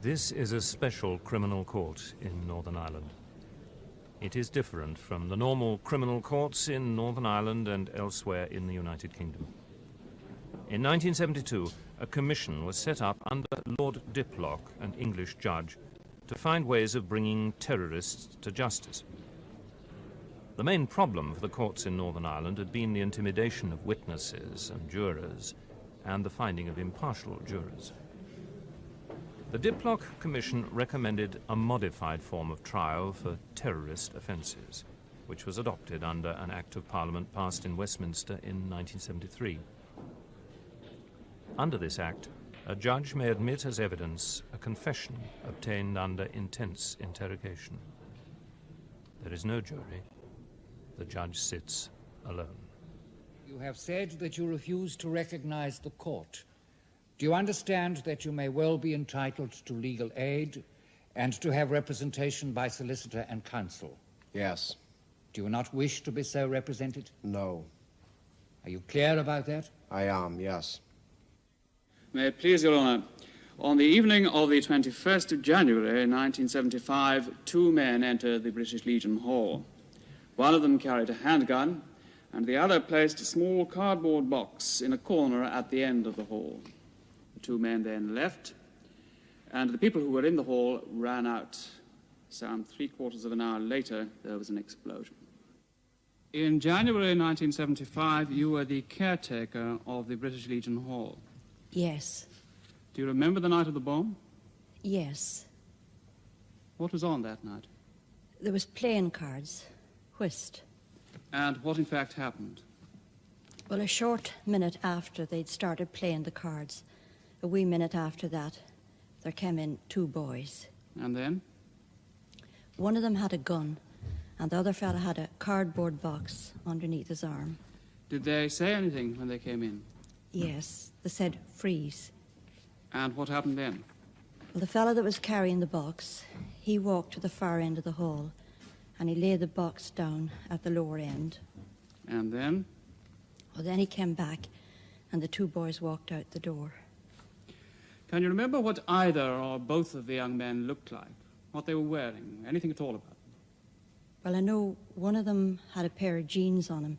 This is a special criminal court in Northern Ireland. It is different from the normal criminal courts in Northern Ireland and elsewhere in the United Kingdom. In 1972, a commission was set up under Lord Diplock, an English judge, to find ways of bringing terrorists to justice. The main problem for the courts in Northern Ireland had been the intimidation of witnesses and jurors and the finding of impartial jurors. The Diplock Commission recommended a modified form of trial for terrorist offences, which was adopted under an Act of Parliament passed in Westminster in 1973. Under this Act, a judge may admit as evidence a confession obtained under intense interrogation. There is no jury. The judge sits alone. You have said that you refuse to recognize the court. Do you understand that you may well be entitled to legal aid and to have representation by solicitor and counsel? Yes. Do you not wish to be so represented? No. Are you clear about that? I am, yes. May it please Your Honour, on the evening of the 21st of January 1975, two men entered the British Legion Hall. One of them carried a handgun, and the other placed a small cardboard box in a corner at the end of the hall. The two men then left, and the people who were in the hall ran out. Some 3/4 of an hour later, there was an explosion. In January 1975, you were the caretaker of the British Legion Hall. Yes. Do you remember the night of the bomb? Yes. What was on that night? There was playing cards, whist. And what in fact happened? Well, a short minute after they'd started playing the cards, a wee minute after that, there came in two boys. And then? One of them had a gun, and the other fella had a cardboard box underneath his arm. Did they say anything when they came in? Yes, they said freeze. And what happened then? Well, the fella that was carrying the box, he walked to the far end of the hall, and he laid the box down at the lower end. And then? Well, then he came back, and the two boys walked out the door. Can you remember what either or both of the young men looked like? What they were wearing? Anything at all about them? Well, I know one of them had a pair of jeans on him.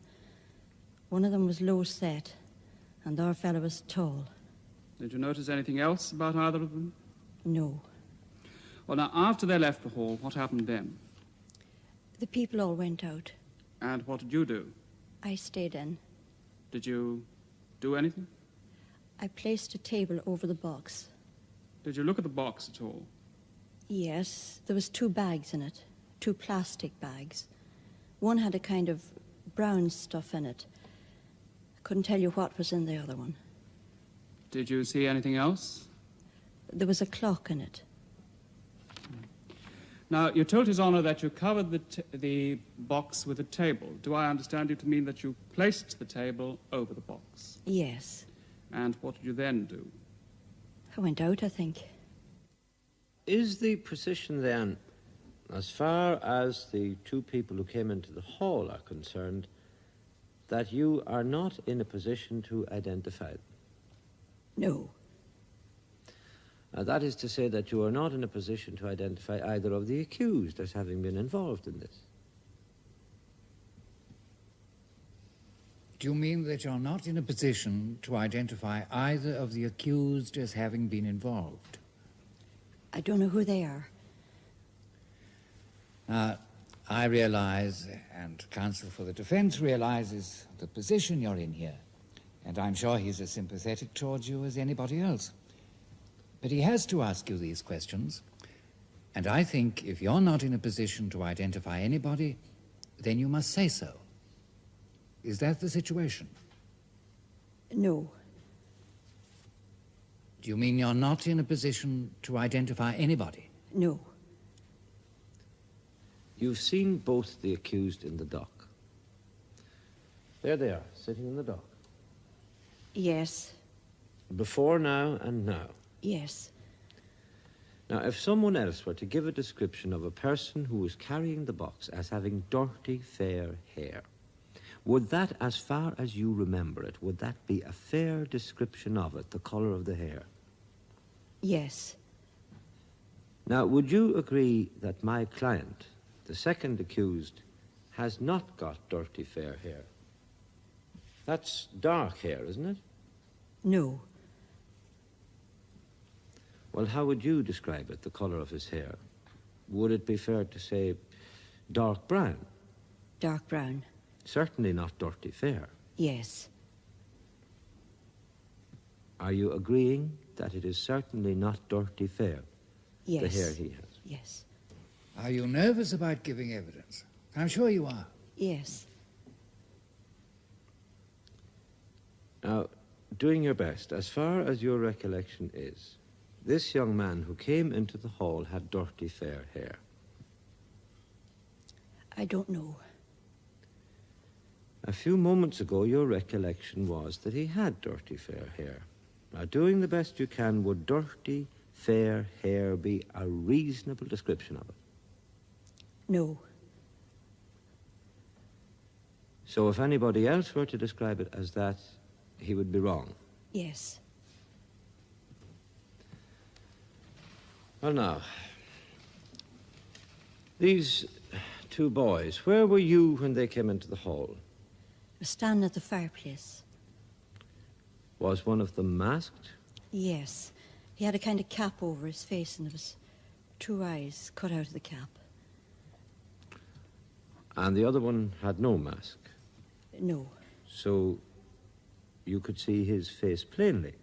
One of them was low set, and the other fellow was tall. Did you notice anything else about either of them? No. Well, now, after they left the hall, what happened then? The people all went out. And what did you do? I stayed in. Did you do anything? I placed a table over the box. Did you look at the box at all? Yes, there was two bags in it, two plastic bags. One had a kind of brown stuff in it. I couldn't tell you what was in the other one. Did you see anything else? There was a clock in it. Now, you told His Honour that you covered the box with a table. Do I understand you to mean that you placed the table over the box? Yes. And what did you then do? I went out, I think. Is the position then, as far as the two people who came into the hall are concerned, that you are not in a position to identify them? No. That is to say that you are not in a position to identify either of the accused as having been involved in this. Do you mean that you're not in a position to identify either of the accused as having been involved? I don't know who they are. Now, I realize, and counsel for the defense realizes, the position you're in here, and I'm sure he's as sympathetic towards you as anybody else. But he has to ask you these questions, and I think if you're not in a position to identify anybody, then you must say so. Is that the situation? No. Do you mean you're not in a position to identify anybody? No. You've seen both the accused in the dock. There they are, sitting in the dock. Yes. Before now and now. Yes. Now, if someone else were to give a description of a person who was carrying the box as having dirty, fair hair, would that, as far as you remember it, would that be a fair description of it, the colour of the hair? Yes. Now, would you agree that my client, the second accused, has not got dirty fair hair? That's dark hair, isn't it? No. Well, how would you describe it, the colour of his hair? Would it be fair to say dark brown? Dark brown. Certainly not dirty fair. Yes. Are you agreeing that it is certainly not dirty fair, Yes. the hair he has? Yes. Are you nervous about giving evidence? I'm sure you are. Yes. Now, doing your best, as far as your recollection is, this young man who came into the hall had dirty fair hair. I don't know. A few moments ago, your recollection was that he had dirty fair hair. Now, doing the best you can, would dirty fair hair be a reasonable description of it? No. So if anybody else were to describe it as that, he would be wrong. Yes. Well, now, these two boys, where were you when they came into the hall? I was standing at the fireplace. Was one of them masked? Yes. He had a kind of cap over his face, and there was 2 eyes cut out of the cap. And the other one had no mask? No. So you could see his face plainly?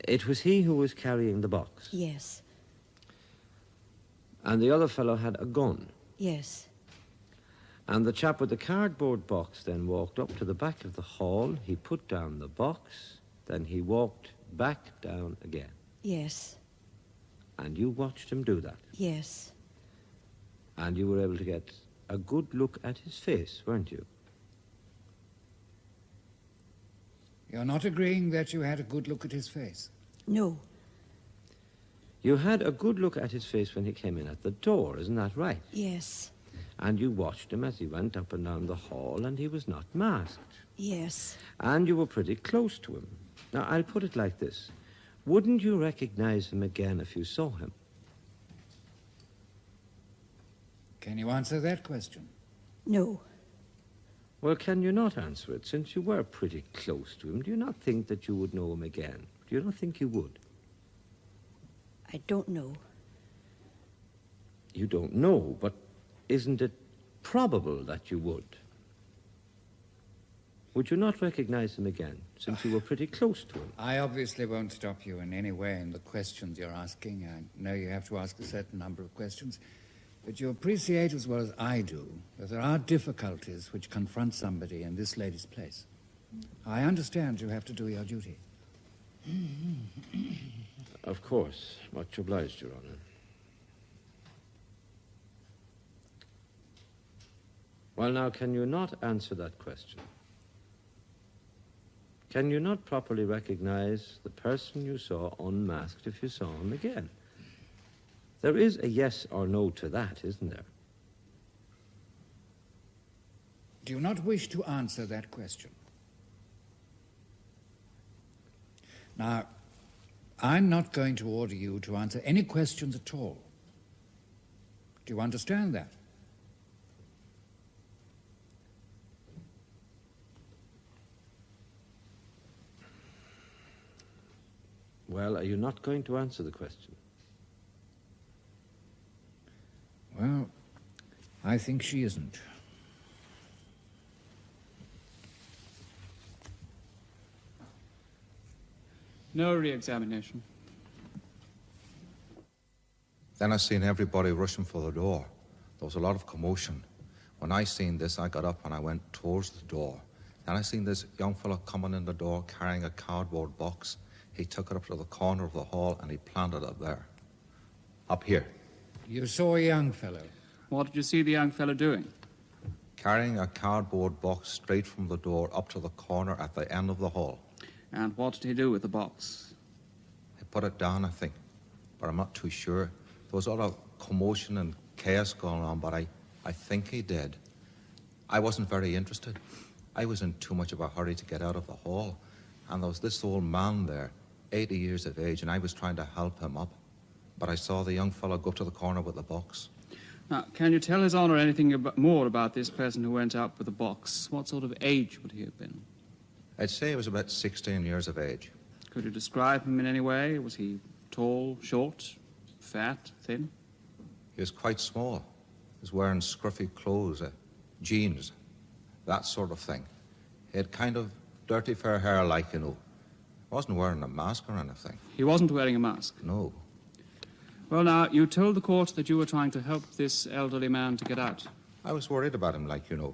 It was he who was carrying the box? Yes. And the other fellow had a gun? Yes. And the chap with the cardboard box then walked up to the back of the hall, he put down the box, then he walked back down again. Yes. And you watched him do that? Yes. And you were able to get a good look at his face, weren't you? You're not agreeing that you had a good look at his face? No. You had a good look at his face when he came in at the door, isn't that right? Yes. And you watched him as he went up and down the hall, and he was not masked. Yes. And you were pretty close to him. Now, I'll put it like this. Wouldn't you recognize him again if you saw him? Can you answer that question? No. Well, can you not answer it, since you were pretty close to him? Do you not think that you would know him again? Do you not think you would? I don't know. You don't know, but isn't it probable that you would? Would you not recognize him again, since you were pretty close to him? I obviously won't stop you in any way in the questions you're asking. I know you have to ask a certain number of questions, but you appreciate as well as I do that there are difficulties which confront somebody in this lady's place. I understand you have to do your duty. Of course. Much obliged, Your Honor. Well, now, can you not answer that question? Can you not properly recognize the person you saw unmasked if you saw him again? There is a yes or no to that, isn't there? Do you not wish to answer that question? Now, I'm not going to order you to answer any questions at all. Do you understand that? Well, are you not going to answer the question? Well, I think she isn't. No re-examination. Then I seen everybody rushing for the door. There was a lot of commotion. When I seen this, I got up and I went towards the door. Then I seen this young fellow coming in the door carrying a cardboard box. He took it up to the corner of the hall and he planted it there. Up here. You saw a young fellow. What did you see the young fellow doing? Carrying a cardboard box straight from the door up to the corner at the end of the hall. And what did he do with the box? He put it down, I think, but I'm not too sure. There was a lot of commotion and chaos going on, but I think he did. I wasn't very interested. I was in too much of a hurry to get out of the hall, and there was this old man there. 80 years of age, and I was trying to help him up. But I saw the young fellow go to the corner with the box. Now, can you tell His Honour anything more about this person who went out with the box? What sort of age would he have been? I'd say he was about 16 years of age. Could you describe him in any way? Was he tall, short, fat, thin? He was quite small. He was wearing scruffy clothes, jeans, that sort of thing. He had kind of dirty fair hair, like, you know. He wasn't wearing a mask or anything. He wasn't wearing a mask? No. Well, now, you told the court that you were trying to help this elderly man to get out. I was worried about him, like, you know.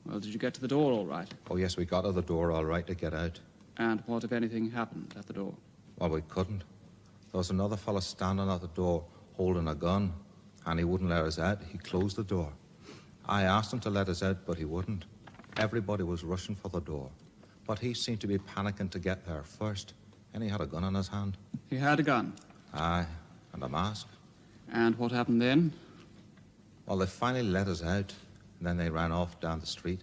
Well, did you get to the door all right? Oh, yes, we got to the door all right to get out. And what, if anything, happened at the door? Well, we couldn't. There was another fellow standing at the door holding a gun, and he wouldn't let us out. He closed the door. I asked him to let us out, but he wouldn't. Everybody was rushing for the door. But he seemed to be panicking to get there first, and he had a gun in his hand. He had a gun? Aye, and a mask. And what happened then? Well, they finally let us out, and then they ran off down the street.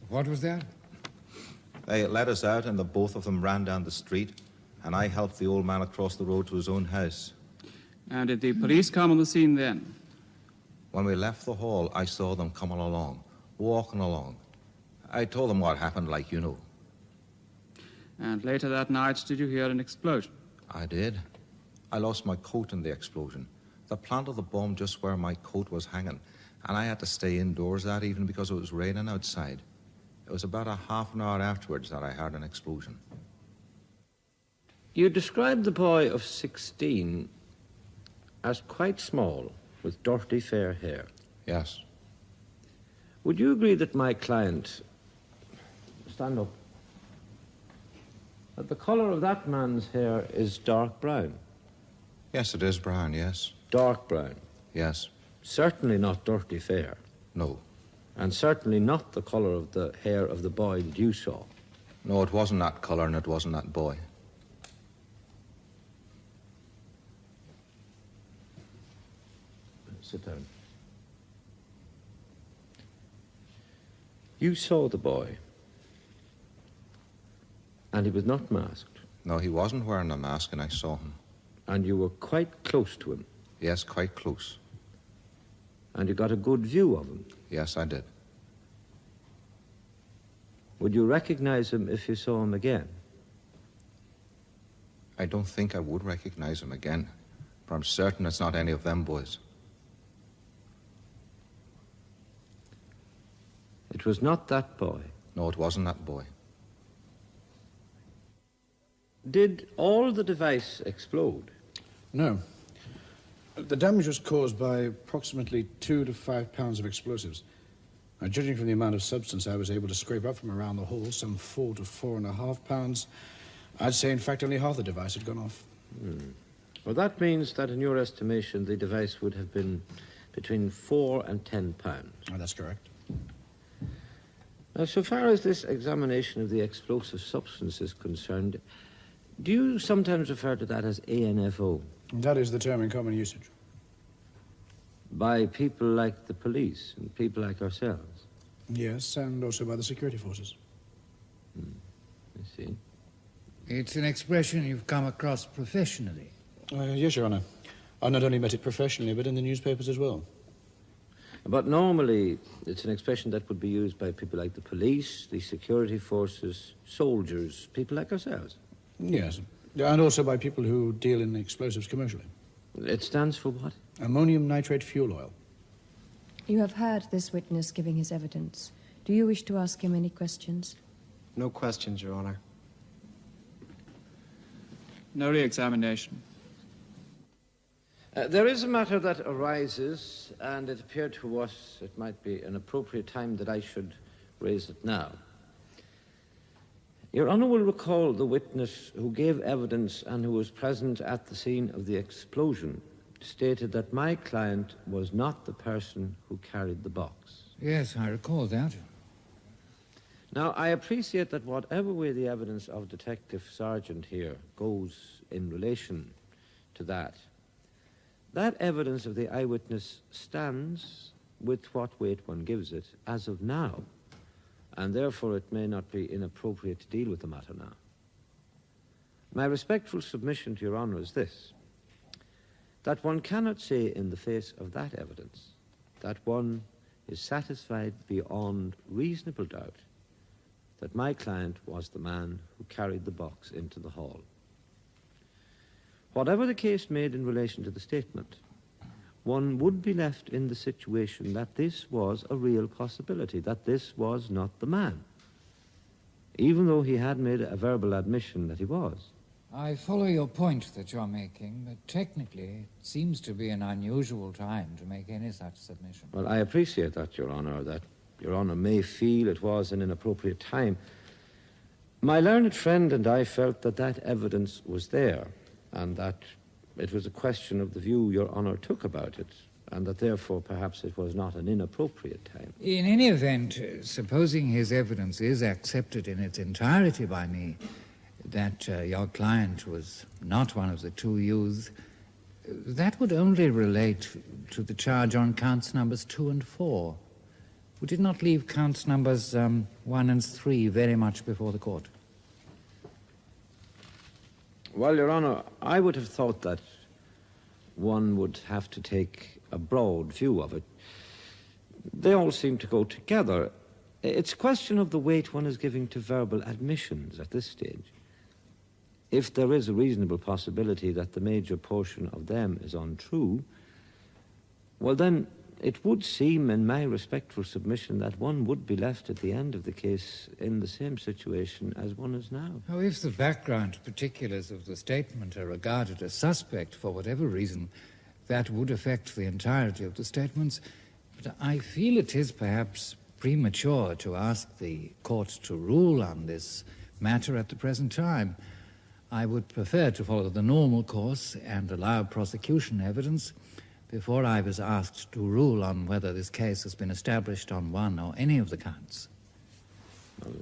What was that? They let us out, and the both of them ran down the street, and I helped the old man across the road to his own house. And did the police come on the scene then? When we left the hall, I saw them coming along, walking along. I told them what happened, like you know. And later that night, did you hear an explosion? I did. I lost my coat in the explosion. They planted the bomb just where my coat was hanging, and I had to stay indoors that evening because it was raining outside. It was about a half an hour afterwards that I heard an explosion. You described the boy of 16 as quite small, with dirty fair hair. Yes. Would you agree that my client... Stand up. That the colour of that man's hair is dark brown? Yes, it is brown, yes. Dark brown? Yes. Certainly not dirty fair. No. And certainly not the colour of the hair of the boy that you saw. No, it wasn't that colour and it wasn't that boy. Sit down. You saw the boy, and he was not masked. No, he wasn't wearing a mask and I saw him. And you were quite close to him. Yes, quite close. And you got a good view of him. Yes, I did. Would you recognize him if you saw him again? I don't think I would recognize him again, but I'm certain it's not any of them boys. It was not that boy. No, it wasn't that boy. Did all the device explode? No. The damage was caused by approximately 2 to 5 pounds of explosives. Now, judging from the amount of substance I was able to scrape up from around the hall, some 4 to 4.5 pounds, I'd say, in fact, only half the device had gone off. Well, that means that, in your estimation, the device would have been between 4 and 10 pounds. Oh, that's correct. Now, so far as this examination of the explosive substance is concerned, do you sometimes refer to that as ANFO? That is the term in common usage. By people like the police and people like ourselves? Yes, and also by the security forces. I see. It's an expression you've come across professionally. Yes, Your Honour. I've not only met it professionally, but in the newspapers as well. But normally, it's an expression that would be used by people like the police, the security forces, soldiers, people like ourselves. Yes, and also by people who deal in explosives commercially. It stands for what? Ammonium nitrate fuel oil. You have heard this witness giving his evidence. Do you wish to ask him any questions? No questions, Your Honour. No re-examination. There is a matter that arises, and it appeared to us it might be an appropriate time that I should raise it now. Your Honour will recall the witness who gave evidence and who was present at the scene of the explosion stated that my client was not the person who carried the box. Yes, I recall that. Now, I appreciate that whatever way the evidence of Detective Sergeant here goes in relation to that evidence of the eyewitness stands with what weight one gives it as of now, and therefore it may not be inappropriate to deal with the matter now. My respectful submission to Your Honour is this, that one cannot say in the face of that evidence that one is satisfied beyond reasonable doubt that my client was the man who carried the box into the hall. Whatever the case made in relation to the statement, one would be left in the situation that this was a real possibility, that this was not the man, even though he had made a verbal admission that he was. I follow your point that you're making, but technically it seems to be an unusual time to make any such submission. Well, I appreciate that, Your Honour, that Your Honour may feel it was an inappropriate time. My learned friend and I felt that that evidence was there, and that it was a question of the view Your Honour took about it, and that therefore perhaps it was not an inappropriate time. In any event, supposing his evidence is accepted in its entirety by me, that your client was not one of the two youths, that would only relate to the charge on counts numbers 2 and 4. Would it not leave counts numbers 1 and 3 very much before the court? Well, Your Honour, I would have thought that one would have to take a broad view of it. They all seem to go together. It's a question of the weight one is giving to verbal admissions at this stage. If there is a reasonable possibility that the major portion of them is untrue, well then it would seem in my respectful submission that one would be left at the end of the case in the same situation as one is now. Oh, if the background particulars of the statement are regarded as suspect for whatever reason, that would affect the entirety of the statements. But I feel it is perhaps premature to ask the court to rule on this matter at the present time. I would prefer to follow the normal course and allow prosecution evidence before I was asked to rule on whether this case has been established on one or any of the counts. Well,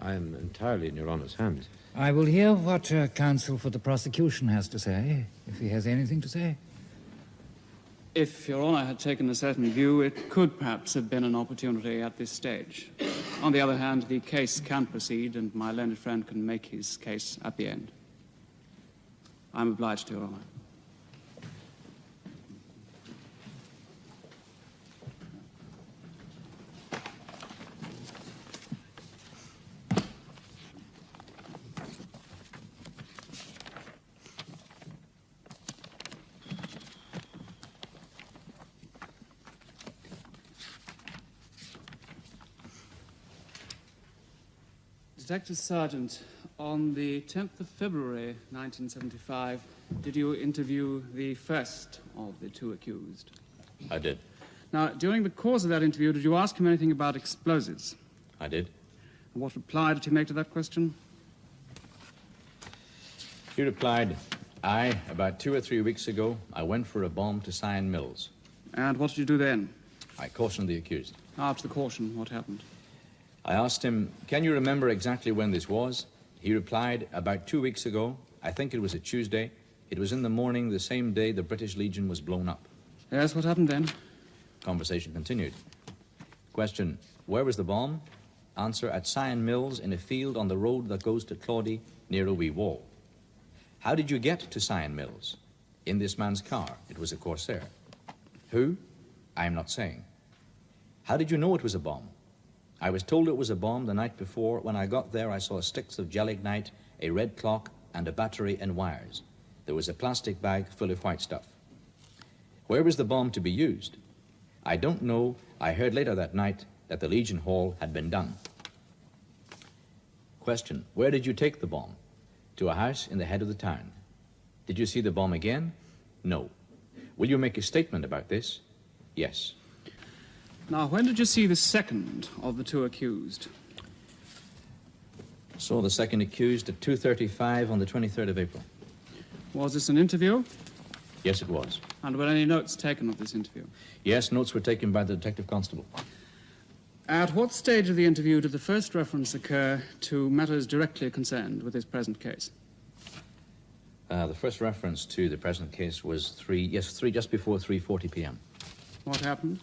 I am entirely in Your Honour's hands. I will hear what counsel for the prosecution has to say, if he has anything to say. If Your Honour had taken a certain view, it could perhaps have been an opportunity at this stage. On the other hand, the case can proceed, and my learned friend can make his case at the end. I'm obliged to, Your Honour. Detective Sergeant, on the 10th of February, 1975, did you interview the first of the two accused? I did. Now, during the course of that interview, did you ask him anything about explosives? I did. And what reply did he make to that question? He replied, about 2 or 3 weeks ago, I went for a bomb to Sion Mills. And what did you do then? I cautioned the accused. After the caution, what happened? I asked him, can you remember exactly when this was? He replied, about 2 weeks ago. I think it was a Tuesday. It was in the morning, the same day the British Legion was blown up. Yes, what happened then? Conversation continued. Question, where was the bomb? Answer, at Sion Mills in a field on the road that goes to Claudy near a wee wall. How did you get to Sion Mills? In this man's car. It was a Corsair. Who? I am not saying. How did you know it was a bomb? I was told it was a bomb the night before. When I got there, I saw sticks of gelignite, a red clock, and a battery and wires. There was a plastic bag full of white stuff. Where was the bomb to be used? I don't know. I heard later that night that the Legion Hall had been done. Question, where did you take the bomb? To a house in the head of the town. Did you see the bomb again? No. Will you make a statement about this? Yes. Now, when did you see the second of the two accused? Saw the second accused at 2:35 on the 23rd of April. Was this an interview? Yes, it was. And were any notes taken of this interview? Yes, notes were taken by the detective constable. At what stage of the interview did the first reference occur to matters directly concerned with this present case? The first reference to the present case was just before 3:40 p.m. What happened?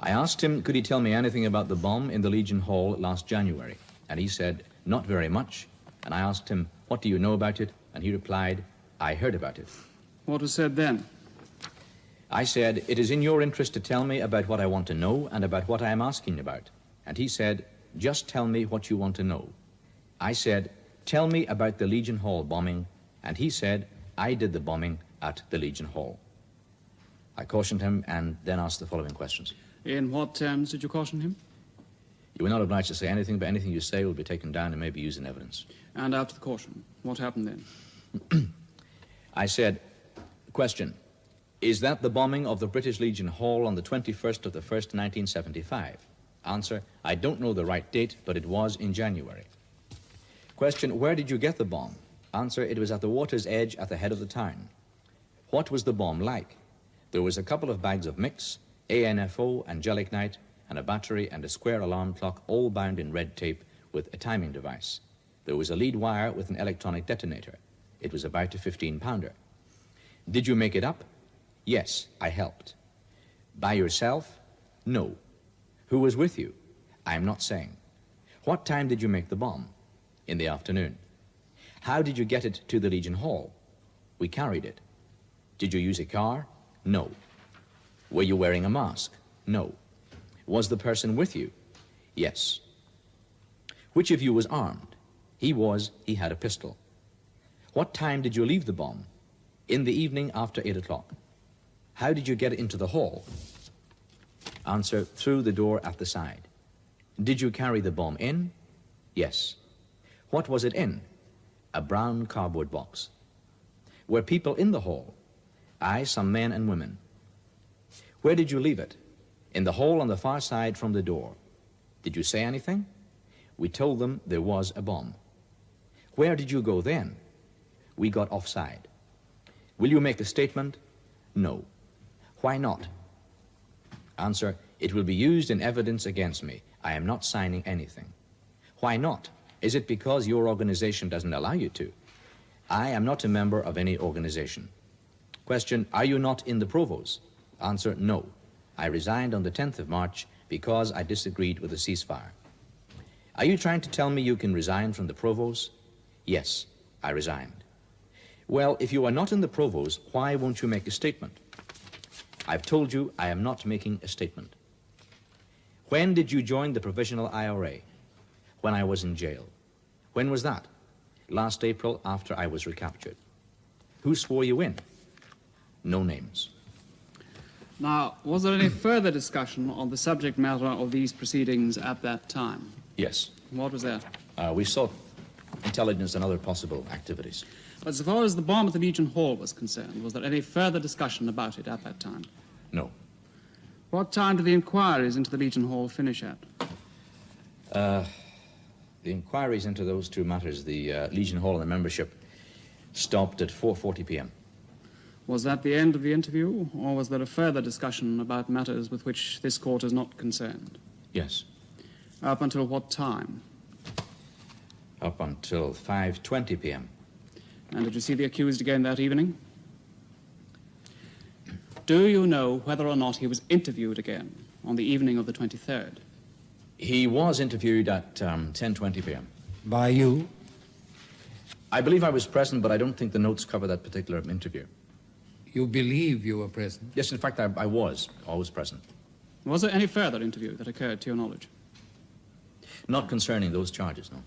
I asked him, could he tell me anything about the bomb in the Legion Hall last January? And he said, not very much. And I asked him, "What do you know about it?" And he replied, "I heard about it." What was said then? I said, "It is in your interest to tell me about what I want to know and about what I am asking about." And he said, "Just tell me what you want to know." I said, "Tell me about the Legion Hall bombing." And he said, "I did the bombing at the Legion Hall." I cautioned him and then asked the following questions. In what terms did you caution him? You are not obliged to say anything, but anything you say will be taken down and may be used in evidence. And after the caution, what happened then? I said, question, is that the bombing of the British Legion Hall on the 21st of the 1st, 1975? Answer, I don't know the right date, but it was in January. Question, where did you get the bomb? Answer, it was at the water's edge at the head of the town. What was the bomb like? There was a couple of bags of mix, ANFO and gelignite, and a battery and a square alarm clock, all bound in red tape with a timing device. There was a lead wire with an electronic detonator. It was about a 15-pounder. Did you make it up? Yes, I helped. By yourself? No. Who was with you? I am not saying. What time did you make the bomb? In the afternoon. How did you get it to the Legion Hall? We carried it. Did you use a car? No. Were you wearing a mask? No. Was the person with you? Yes. Which of you was armed? He was. He had a pistol. What time did you leave the bomb? In the evening after 8 o'clock. How did you get it into the hall? Answer, through the door at the side. Did you carry the bomb in? Yes. What was it in? A brown cardboard box. Were people in the hall? Aye, some men and women. Where did you leave it? In the hall on the far side from the door. Did you say anything? We told them there was a bomb. Where did you go then? We got offside. Will you make a statement? No. Why not? Answer, it will be used in evidence against me. I am not signing anything. Why not? Is it because your organization doesn't allow you to? I am not a member of any organization. Question, are you not in the Provost? Answer, no. I resigned on the 10th of March because I disagreed with the ceasefire. Are you trying to tell me you can resign from the Provost? Yes, I resigned. Well, if you are not in the Provost, why won't you make a statement? I've told you I am not making a statement. When did you join the Provisional IRA? When I was in jail. When was that? Last April, after I was recaptured. Who swore you in? No names. Now, was there any further discussion on the subject matter of these proceedings at that time? Yes. What was that? We sought intelligence and other possible activities. But as far as the bomb at the Legion Hall was concerned, was there any further discussion about it at that time? No. What time did the inquiries into the Legion Hall finish at? The inquiries into those two matters, the Legion Hall and the membership, stopped at 4:40 p.m. Was that the end of the interview, or was there a further discussion about matters with which this court is not concerned? Yes. Up until what time? Up until 5:20 p.m. And did you see the accused again that evening? Do you know whether or not he was interviewed again on the evening of the 23rd? He was interviewed at 10:20 p.m. By you? I believe I was present, but I don't think the notes cover that particular interview. You believe you were present? Yes, in fact, I was always present. Was there any further interview that occurred to your knowledge? Not concerning those charges, no.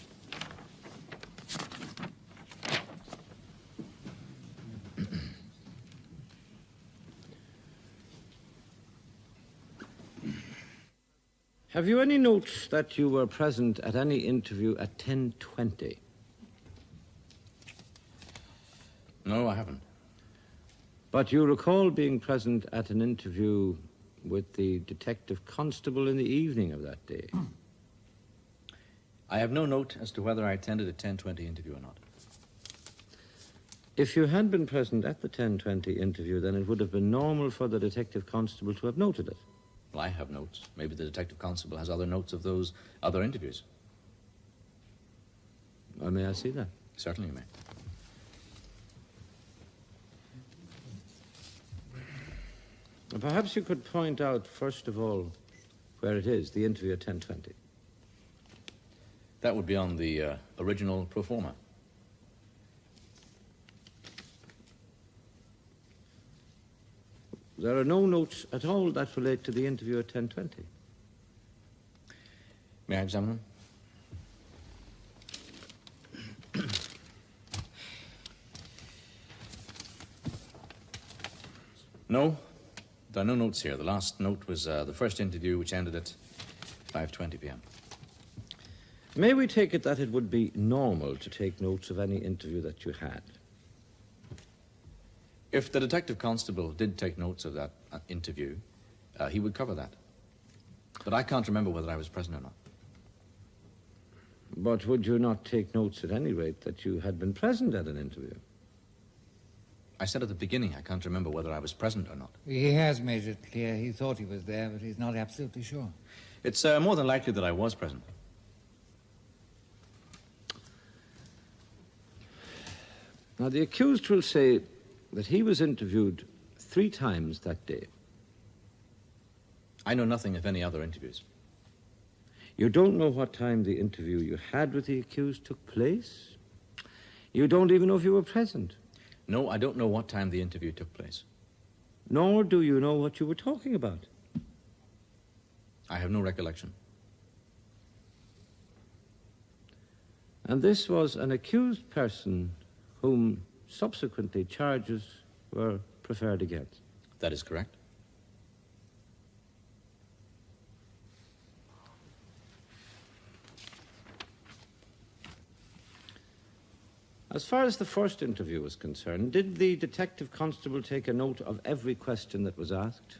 Have you any notes that you were present at any interview at 10:20? No, I haven't. But you recall being present at an interview with the detective constable in the evening of that day? I have no note as to whether I attended a 10:20 interview or not. If you had been present at the 10:20 interview, then it would have been normal for the detective constable to have noted it. Well, I have notes. Maybe the detective constable has other notes of those other interviews. May I see that? Certainly you may. Perhaps you could point out, first of all, where it is, the interview at 10:20. That would be on the original pro forma. there are no notes at all that relate to the interview at 10:20. May I examine them? No, there are no notes here. The last note was the first interview, which ended at 5:20 p.m. May we take it that it would be normal to take notes of any interview that you had? If the detective constable did take notes of that interview, he would cover that. But I can't remember whether I was present or not. But would you not take notes at any rate that you had been present at an interview? I said at the beginning I can't remember whether I was present or not. He has made it clear he thought he was there, but he's not absolutely sure. It's more than likely that I was present. Now, the accused will say that he was interviewed 3 times that day. I know nothing of any other interviews. You don't know what time the interview you had with the accused took place? You don't even know if you were present? No, I don't know what time the interview took place. Nor do you know what you were talking about? I have no recollection. And this was an accused person whom subsequently charges were preferred against? That is correct. As far as the first interview was concerned, did the detective constable take a note of every question that was asked?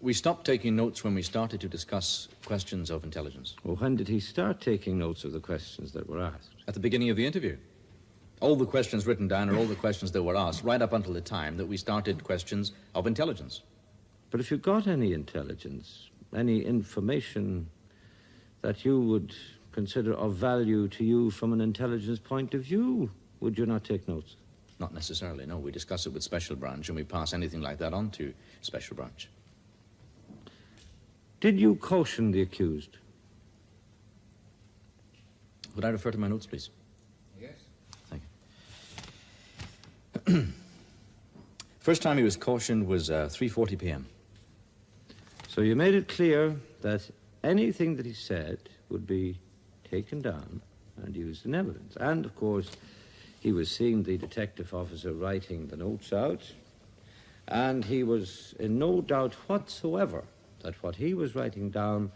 We stopped taking notes when we started to discuss questions of intelligence. Well, when did he start taking notes of the questions that were asked? At the beginning of the interview. All the questions written down are all the questions that were asked, right up until the time that we started questions of intelligence. But if you got any intelligence, any information that you would consider of value to you from an intelligence point of view, would you not take notes? Not necessarily, no. We discuss it with Special Branch, and we pass anything like that on to Special Branch. Did you caution the accused? Would I refer to my notes, please? Yes. Thank you. First time he was cautioned was 3:40 p.m. So you made it clear that anything that he said would be taken down and used in evidence. And, of course, he was seeing the detective officer writing the notes out, and he was in no doubt whatsoever that what he was writing down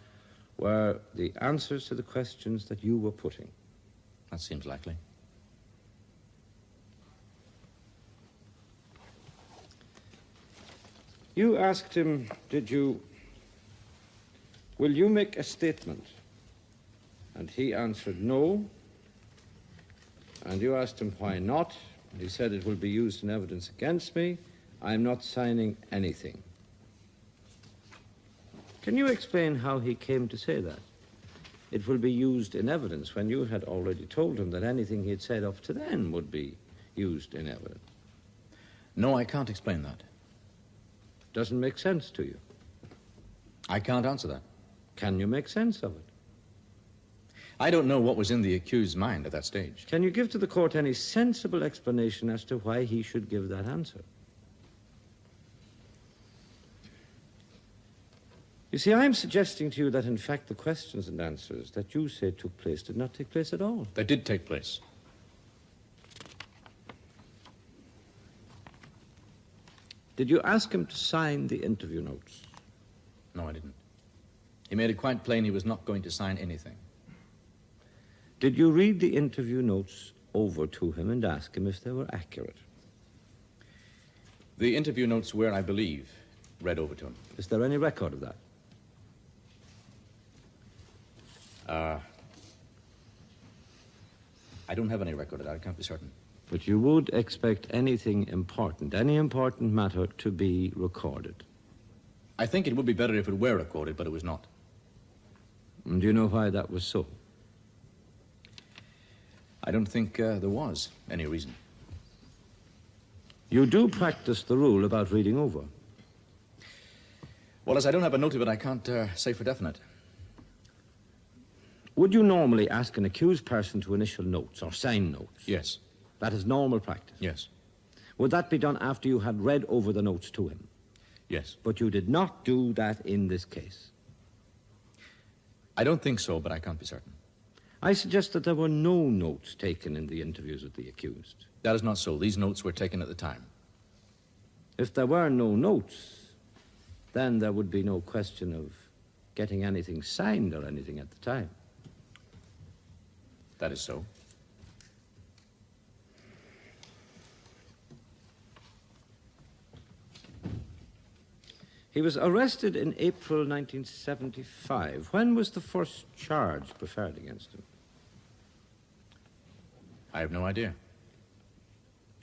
were the answers to the questions that you were putting. That seems likely. You asked him, will you make a statement? And he answered no. And you asked him why not. And he said it will be used in evidence against me. I'm not signing anything. Can you explain how he came to say that? It will be used in evidence when you had already told him that anything he had said up to then would be used in evidence. No, I can't explain that. Doesn't make sense to you. I can't answer that. Can you make sense of it? I don't know what was in the accused's mind at that stage. Can you give to the court any sensible explanation as to why he should give that answer? You see, I'm suggesting to you that, in fact, the questions and answers that you say took place did not take place at all. They did take place. Did you ask him to sign the interview notes? No, I didn't. He made it quite plain he was not going to sign anything. Did you read the interview notes over to him and ask him if they were accurate? The interview notes were, I believe, read over to him. Is there any record of that? I don't have any record of that. I can't be certain. But you would expect anything important, any important matter, to be recorded. I think it would be better if it were recorded, but it was not. And do you know why that was so? I don't think there was any reason. You do practice the rule about reading over. Well, as I don't have a note of it, I can't say for definite. Would you normally ask an accused person to initial notes or sign notes? Yes. That is normal practice? Yes. Would that be done after you had read over the notes to him? Yes. But you did not do that in this case. I don't think so, but I can't be certain. I suggest that there were no notes taken in the interviews with the accused. That is not so. These notes were taken at the time. If there were no notes, then there would be no question of getting anything signed or anything at the time. That is so. He was arrested in April 1975. When was the first charge preferred against him? I have no idea.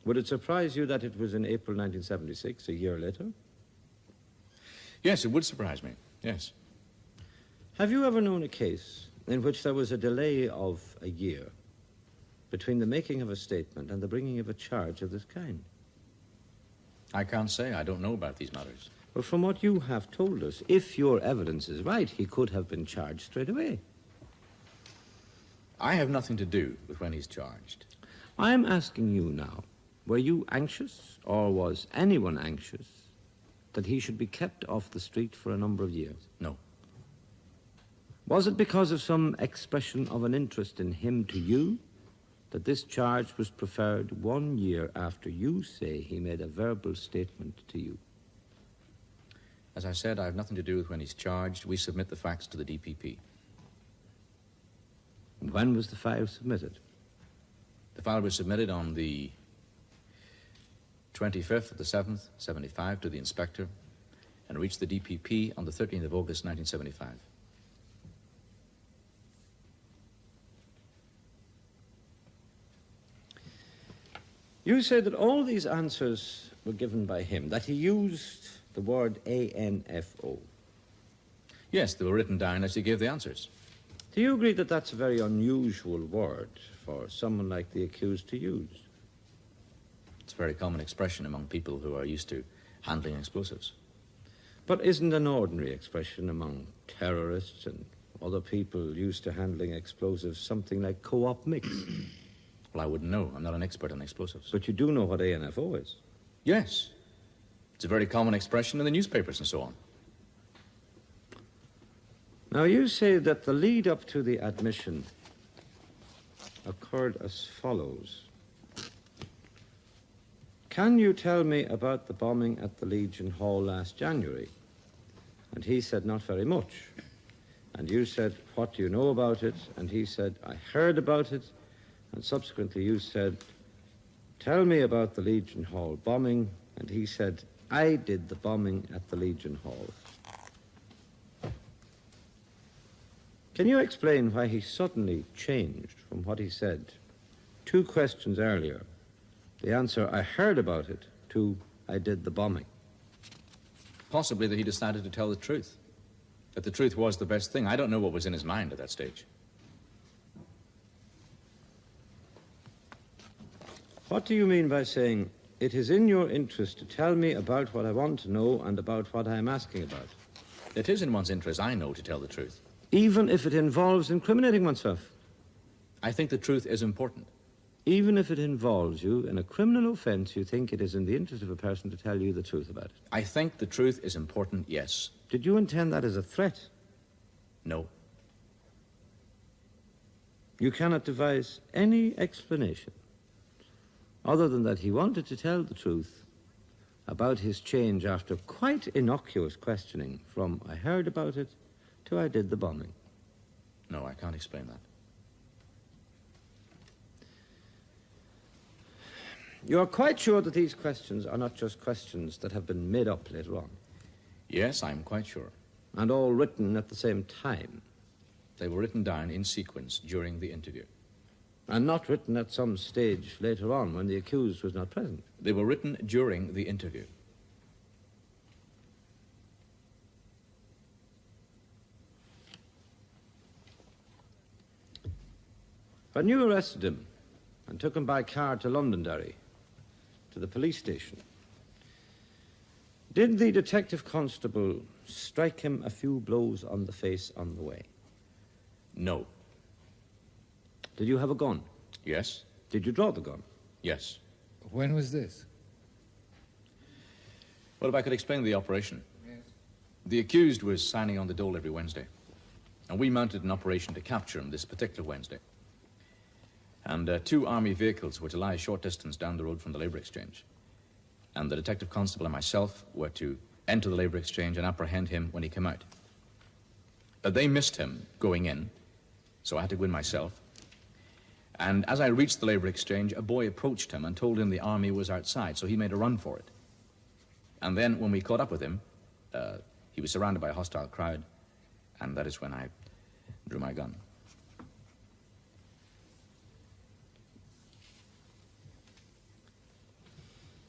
Would it surprise you that it was in April 1976, a year later? Yes, it would surprise me. Yes. Have you ever known a case in which there was a delay of a year between the making of a statement and the bringing of a charge of this kind? I can't say. I don't know about these matters. But from what you have told us, if your evidence is right, he could have been charged straight away. I have nothing to do with when he's charged. I'm asking you now, were you anxious, or was anyone anxious, that he should be kept off the street for a number of years? No. Was it because of some expression of an interest in him to you that this charge was preferred 1 year after you say he made a verbal statement to you? As I said, I have nothing to do with when he's charged. We submit the facts to the DPP. And when was the file submitted? The file was submitted on the 25th of the 7th, 75, to the inspector, and reached the DPP on the 13th of August, 1975. You say that all these answers were given by him, that he used the word ANFO. Yes, they were written down as he gave the answers. Do you agree that that's a very unusual word for someone like the accused to use? It's a very common expression among people who are used to handling explosives. But isn't an ordinary expression among terrorists and other people used to handling explosives something like co-op mix? Well, I wouldn't know. I'm not an expert on explosives. But you do know what ANFO is? Yes. It's a very common expression in the newspapers and so on. Now, you say that the lead up to the admission occurred as follows. Can you tell me about the bombing at the Legion Hall last January? And he said, not very much. And you said, what do you know about it? And he said, I heard about it. And subsequently you said, tell me about the Legion Hall bombing. And he said, I did the bombing at the Legion Hall. Can you explain why he suddenly changed from what he said 2 questions earlier, the answer, I heard about it, to I did the bombing? Possibly that he decided to tell the truth. That the truth was the best thing. I don't know what was in his mind at that stage. What do you mean by saying, it is in your interest to tell me about what I want to know and about what I am asking about? It is in one's interest, I know, to tell the truth. Even if it involves incriminating oneself? I think the truth is important. Even if it involves you in a criminal offense, you think it is in the interest of a person to tell you the truth about it? I think the truth is important, yes. Did you intend that as a threat? No. You cannot devise any explanation other than that he wanted to tell the truth about his change after quite innocuous questioning from I heard about it to I did the bombing. No, I can't explain that. You are quite sure that these questions are not just questions that have been made up later on? Yes, I'm quite sure. And all written at the same time? They were written down in sequence during the interview. And not written at some stage later on when the accused was not present? They were written during the interview. When you arrested him and took him by car to Londonderry, to the police station, did the detective constable strike him a few blows on the face on the way? No. Did you have a gun? Yes. Did you draw the gun? Yes. When was this? Well, if I could explain the operation. Yes. The accused was signing on the dole every Wednesday. And we mounted an operation to capture him this particular Wednesday. And 2 army vehicles were to lie a short distance down the road from the Labour Exchange. And the detective constable and myself were to enter the Labour Exchange and apprehend him when he came out. They missed him going in, so I had to go in myself. And as I reached the Labour Exchange, a boy approached him and told him the army was outside, so he made a run for it. And then when we caught up with him, he was surrounded by a hostile crowd, and that is when I drew my gun.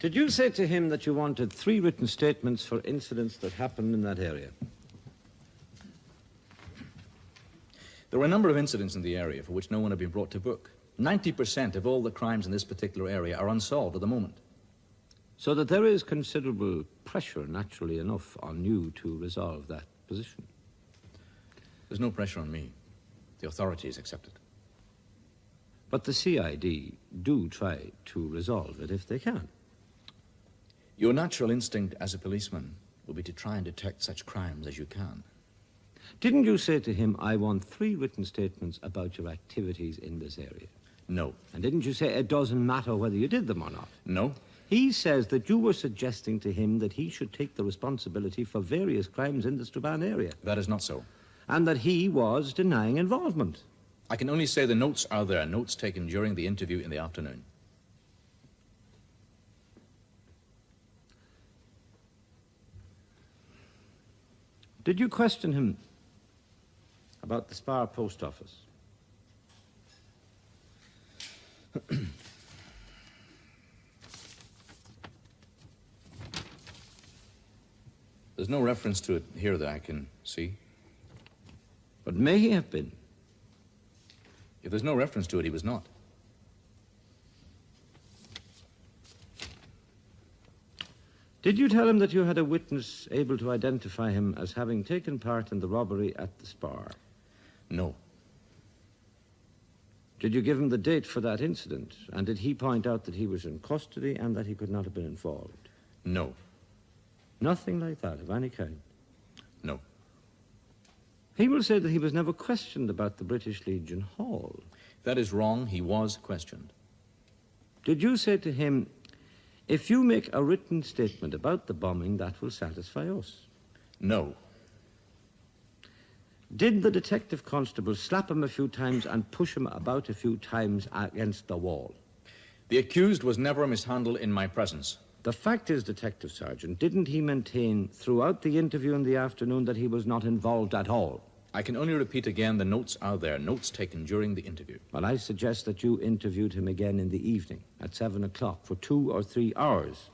Did you say to him that you wanted 3 written statements for incidents that happened in that area? There were a number of incidents in the area for which no one had been brought to book. 90% of all the crimes in this particular area are unsolved at the moment. So that there is considerable pressure, naturally enough, on you to resolve that position. There's no pressure on me. The authorities accept it. But the CID do try to resolve it if they can. Your natural instinct as a policeman will be to try and detect such crimes as you can. Didn't you say to him, I want 3 written statements about your activities in this area? No. And didn't you say it doesn't matter whether you did them or not? No. He says that you were suggesting to him that he should take the responsibility for various crimes in the Strabane area. That is not so. And that he was denying involvement. I can only say the notes are there, notes taken during the interview in the afternoon. Did you question him about the Spar post office? There's no reference to it here that I can see. But may he have been? If there's no reference to it, he was not. Did you tell him that you had a witness able to identify him as having taken part in the robbery at the Spar? No. Did you give him the date for that incident? And did he point out that he was in custody and that he could not have been involved? No. Nothing like that of any kind? No. He will say that he was never questioned about the British Legion Hall. That is wrong. He was questioned. Did you say to him, if you make a written statement about the bombing, that will satisfy us? No. Did the detective constable slap him a few times and push him about a few times against the wall? The accused was never mishandled in my presence. The fact is, Detective Sergeant, didn't he maintain throughout the interview in the afternoon that he was not involved at all? I can only repeat again, the notes are there, notes taken during the interview. Well, I suggest that you interviewed him again in the evening at 7 o'clock for 2 or 3 hours,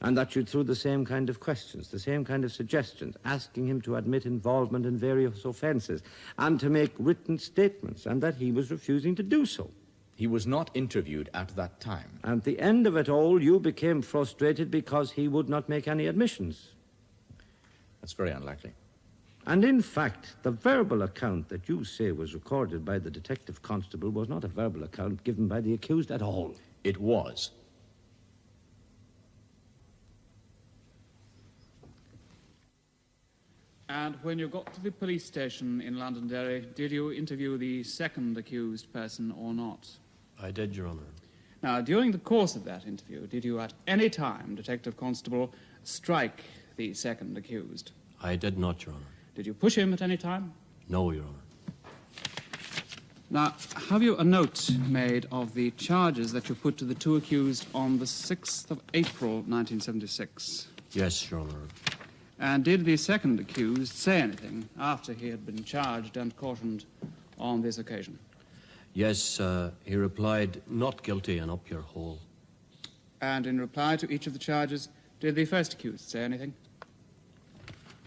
and that you threw the same kind of questions, the same kind of suggestions, asking him to admit involvement in various offences and to make written statements, and that he was refusing to do so. He was not interviewed at that time. And at the end of it all, you became frustrated because he would not make any admissions. That's very unlikely. And in fact, the verbal account that you say was recorded by the detective constable was not a verbal account given by the accused at all. It was. And when you got to the police station in Londonderry, did you interview the second accused person or not? I did, Your Honour. Now, during the course of that interview, did you at any time, Detective Constable, strike the second accused? I did not, Your Honour. Did you push him at any time? No, Your Honour. Now, have you a note made of the charges that you put to the 2 accused on the 6th of April, 1976? Yes, Your Honour. And did the second accused say anything after he had been charged and cautioned on this occasion? Yes, he replied, not guilty and up your hole. And in reply to each of the charges, did the first accused say anything?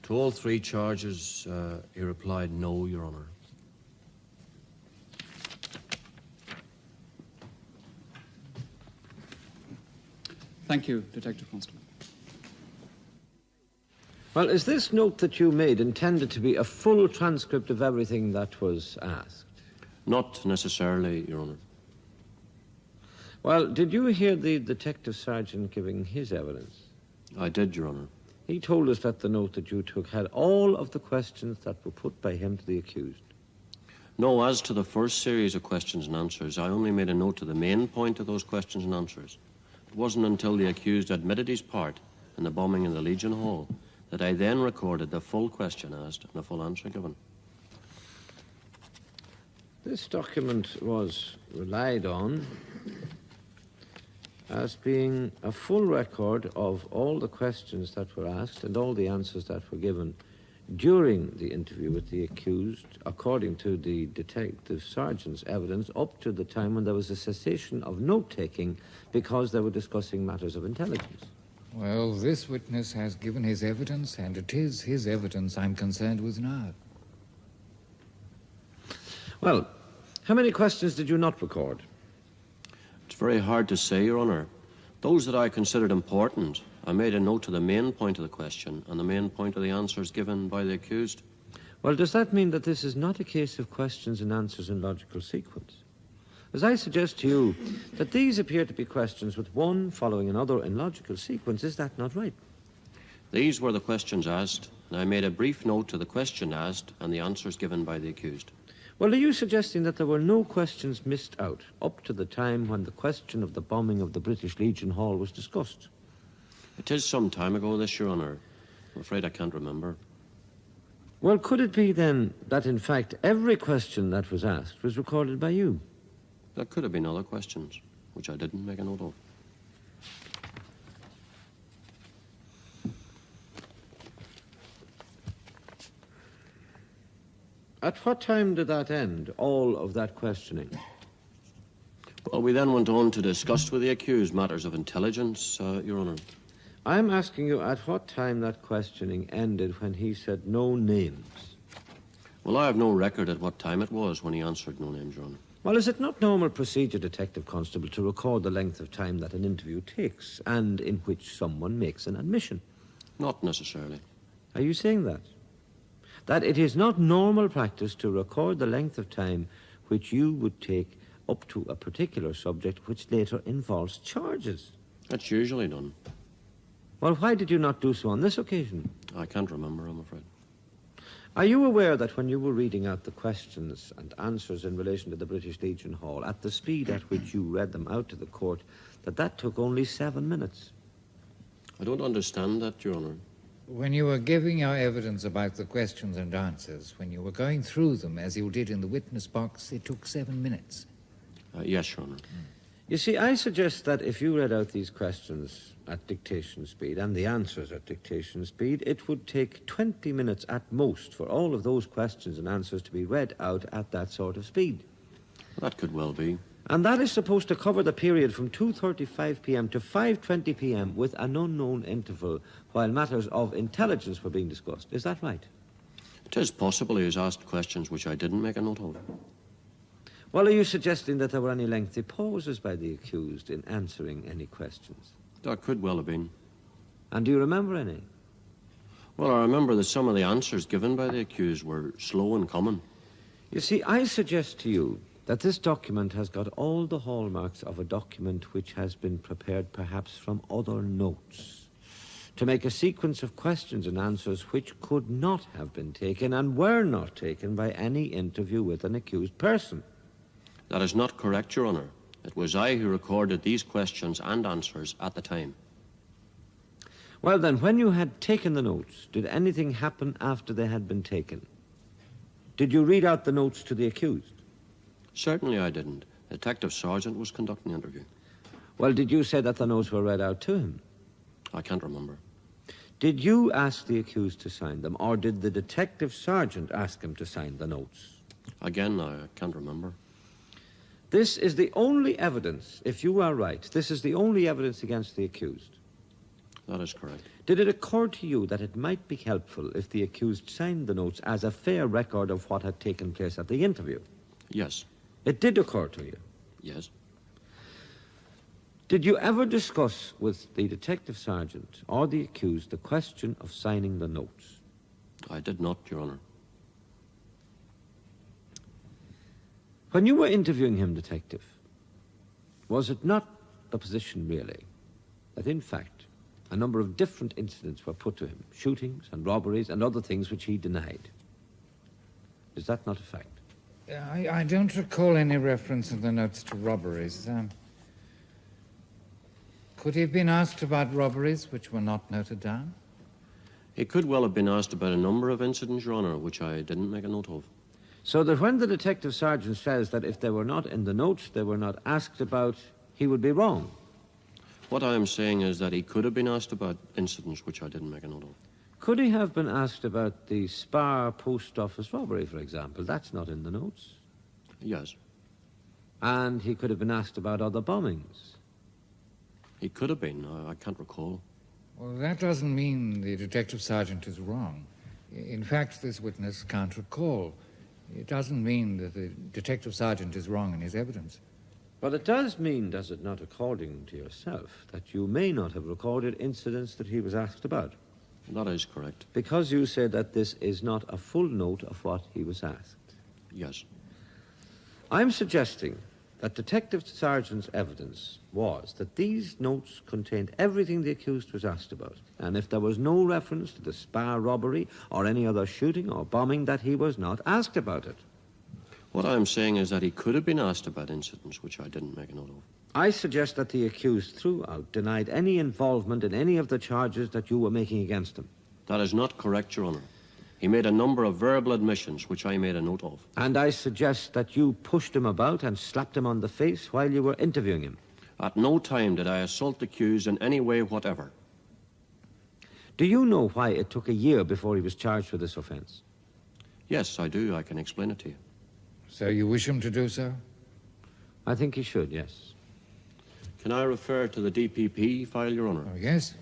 To all 3 charges, he replied, no, Your Honour. Thank you, Detective Constable. Well, is this note that you made intended to be a full transcript of everything that was asked? Not necessarily, Your Honour. Well, did you hear the detective sergeant giving his evidence? I did, Your Honour. He told us that the note that you took had all of the questions that were put by him to the accused. No, as to the first series of questions and answers, I only made a note of the main point of those questions and answers. It wasn't until the accused admitted his part in the bombing of the Legion Hall that I then recorded the full question asked and the full answer given. This document was relied on as being a full record of all the questions that were asked and all the answers that were given during the interview with the accused, according to the detective sergeant's evidence, up to the time when there was a cessation of note-taking because they were discussing matters of intelligence. Well, this witness has given his evidence, and it is his evidence I'm concerned with now. Well, how many questions did you not record? It's very hard to say, Your Honour. Those that I considered important, I made a note of the main point of the question and the main point of the answers given by the accused. Well, does that mean that this is not a case of questions and answers in logical sequence? As I suggest to you that these appear to be questions with one following another in logical sequence, is that not right? These were the questions asked, and I made a brief note of the question asked and the answers given by the accused. Well, are you suggesting that there were no questions missed out up to the time when the question of the bombing of the British Legion Hall was discussed? It is some time ago, this, Your Honour. I'm afraid I can't remember. Well, could it be then that, in fact, every question that was asked was recorded by you? There could have been other questions, which I didn't make a note of. At what time did that end, all of that questioning? Well, we then went on to discuss with the accused matters of intelligence, Your Honour. I'm asking you at what time that questioning ended when he said no names. Well, I have no record at what time it was when he answered no names, Your Honour. Well, is it not normal procedure, Detective Constable, to record the length of time that an interview takes and in which someone makes an admission? Not necessarily. Are you saying that? That it is not normal practice to record the length of time which you would take up to a particular subject which later involves charges? That's usually done. Well, why did you not do so on this occasion? I can't remember, I'm afraid. Are you aware that when you were reading out the questions and answers in relation to the British Legion Hall, at the speed at which you read them out to the court, that took only 7 minutes? I don't understand that, Your Honour. When you were giving your evidence about the questions and answers, when you were going through them, as you did in the witness box, it took 7 minutes. Yes, Your Honour. You see, I suggest that if you read out these questions at dictation speed and the answers at dictation speed, it would take 20 minutes at most for all of those questions and answers to be read out at that sort of speed. That could well be. And that is supposed to cover the period from 2:35 p.m. to 5:20 p.m. with an unknown interval while matters of intelligence were being discussed. Is that right? It is possible he has asked questions which I didn't make a note of. Well, are you suggesting that there were any lengthy pauses by the accused in answering any questions? There could well have been. And do you remember any? Well, I remember that some of the answers given by the accused were slow in coming. You see, I suggest to you that this document has got all the hallmarks of a document which has been prepared perhaps from other notes to make a sequence of questions and answers which could not have been taken and were not taken by any interview with an accused person. That is not correct, Your Honour. It was I who recorded these questions and answers at the time. Well, then, when you had taken the notes, did anything happen after they had been taken? Did you read out the notes to the accused? Certainly I didn't. The detective sergeant was conducting the interview. Well, did you say that the notes were read out to him? I can't remember. Did you ask the accused to sign them, or did the detective sergeant ask him to sign the notes? Again, I can't remember. This is the only evidence, if you are right, this is the only evidence against the accused. That is correct. Did it occur to you that it might be helpful if the accused signed the notes as a fair record of what had taken place at the interview? Yes. It did occur to you? Yes. Did you ever discuss with the detective sergeant or the accused the question of signing the notes? I did not, Your Honour. When you were interviewing him, Detective, was it not the position, really, that in fact, a number of different incidents were put to him, shootings and robberies and other things which he denied. Is that not a fact? I don't recall any reference in the notes to robberies. Could he have been asked about robberies which were not noted down? He could well have been asked about a number of incidents, Your Honour, which I didn't make a note of. So that when the detective sergeant says that if they were not in the notes, they were not asked about, he would be wrong. What I am saying is that he could have been asked about incidents which I didn't make a note of. Could he have been asked about the Spar post office robbery, for example? That's not in the notes. Yes. And he could have been asked about other bombings. He could have been. I can't recall. Well, that doesn't mean the detective sergeant is wrong. In fact, this witness can't recall. It doesn't mean that the detective sergeant is wrong in his evidence. But it does mean, does it not, according to yourself, that you may not have recorded incidents that he was asked about? That is correct. Because you said that this is not a full note of what he was asked. Yes. I'm suggesting that Detective Sergeant's evidence was that these notes contained everything the accused was asked about, and if there was no reference to the Spar robbery or any other shooting or bombing, that he was not asked about it. What I'm saying is that he could have been asked about incidents which I didn't make a note of. I suggest that the accused throughout denied any involvement in any of the charges that you were making against him. That is not correct, Your Honour. He made a number of verbal admissions, which I made a note of. And I suggest that you pushed him about and slapped him on the face while you were interviewing him. At no time did I assault the accused in any way whatever. Do you know why it took a year before he was charged with this offence? Yes, I do. I can explain it to you. So you wish him to do so? I think he should, yes. Can I refer to the DPP file, Your Honour? Oh, yes.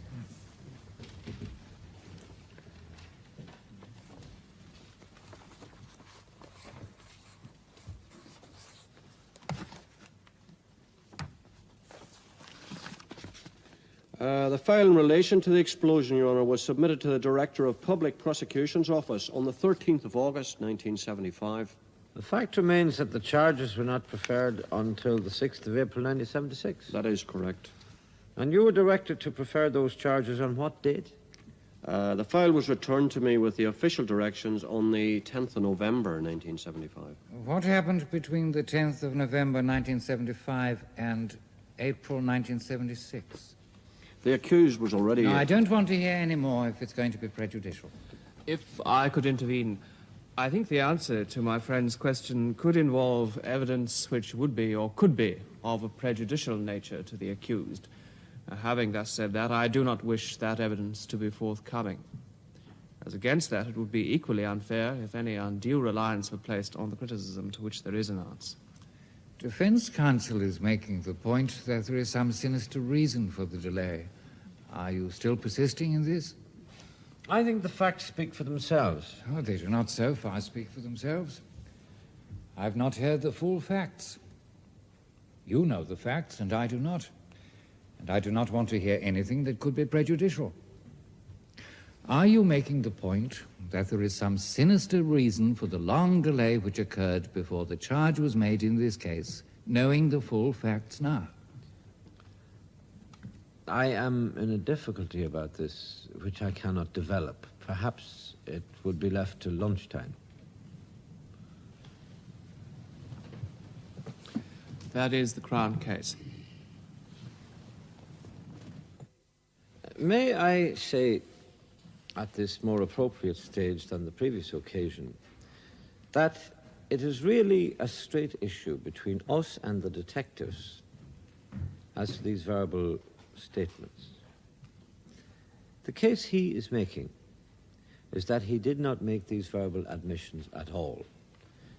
The file in relation to the explosion, Your Honour, was submitted to the Director of Public Prosecution's Office on the 13th of August, 1975. The fact remains that the charges were not preferred until the 6th of April, 1976. That is correct. And you were directed to prefer those charges on what date? The file was returned to me with the official directions on the 10th of November, 1975. What happened between the 10th of November, 1975 and April, 1976? The accused was already... No, I don't want to hear any more if it's going to be prejudicial. If I could intervene, I think the answer to my friend's question could involve evidence which would be or could be of a prejudicial nature to the accused. Having thus said that, I do not wish that evidence to be forthcoming. As against that, it would be equally unfair if any undue reliance were placed on the criticism to which there is an answer. Defense counsel is making the point that there is some sinister reason for the delay. Are you still persisting in this? I think the facts speak for themselves. Oh, they do not so far speak for themselves. I've not heard the full facts. You know the facts, and I do not. And I do not want to hear anything that could be prejudicial. Are you making the point that there is some sinister reason for the long delay which occurred before the charge was made in this case, knowing the full facts now? I am in a difficulty about this, which I cannot develop. Perhaps it would be left to lunchtime. That is the Crown case. May I say, at this more appropriate stage than the previous occasion, that it is really a straight issue between us and the detectives as to these verbal statements. The case he is making is that he did not make these verbal admissions at all,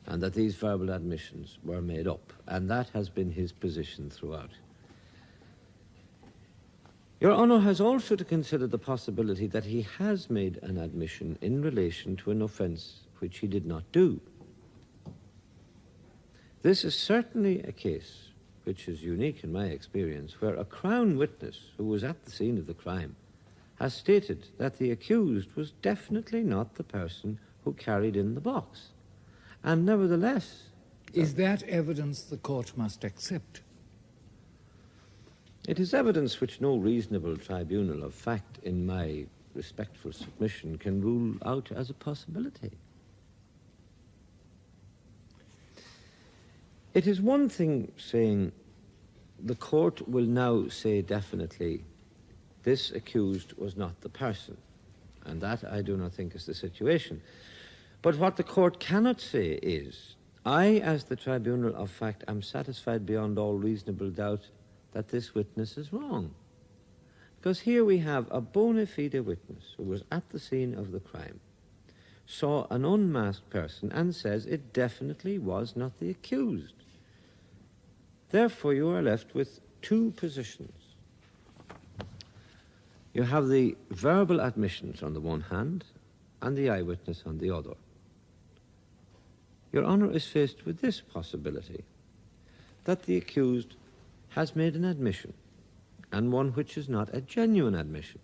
and that these verbal admissions were made up, and that has been his position throughout. Your Honour has also to consider the possibility that he has made an admission in relation to an offence which he did not do. This is certainly a case which is unique in my experience, where a Crown witness who was at the scene of the crime has stated that the accused was definitely not the person who carried in the box. And nevertheless... Is that evidence the court must accept? It is evidence which no reasonable tribunal of fact, in my respectful submission, can rule out as a possibility. It is one thing saying the court will now say definitely this accused was not the person, and that I do not think is the situation. But what the court cannot say is, I, as the tribunal of fact, am satisfied beyond all reasonable doubt that this witness is wrong. Because here we have a bona fide witness who was at the scene of the crime, saw an unmasked person and says it definitely was not the accused. Therefore, you are left with two positions. You have the verbal admissions on the one hand and the eyewitness on the other. Your Honour is faced with this possibility, that the accused has made an admission, and one which is not a genuine admission.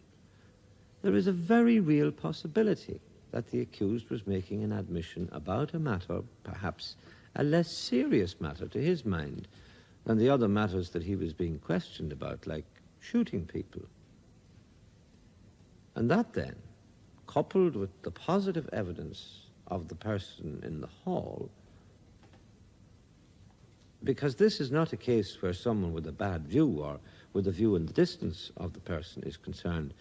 There is a very real possibility that the accused was making an admission about a matter, perhaps a less serious matter to his mind than the other matters that he was being questioned about, like shooting people. And that then, coupled with the positive evidence of the person in the hall, because this is not a case where someone with a bad view or with a view in the distance of the person is concerned.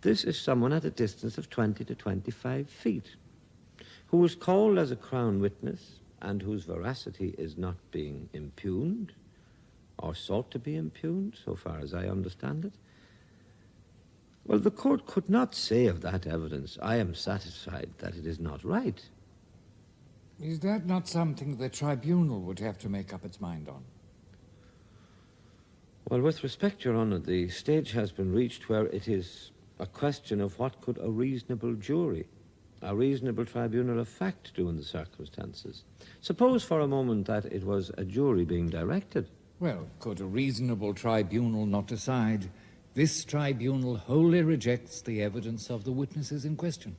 This is someone at a distance of 20 to 25 feet who was called as a Crown witness and whose veracity is not being impugned or sought to be impugned, so far as I understand it. Well, the court could not say of that evidence, I am satisfied that it is not right. Is that not something the tribunal would have to make up its mind on? Well, with respect, Your Honour, the stage has been reached where it is a question of what could a reasonable jury, a reasonable tribunal of fact do in the circumstances. Suppose for a moment that it was a jury being directed. Well, could a reasonable tribunal not decide this tribunal wholly rejects the evidence of the witnesses in question?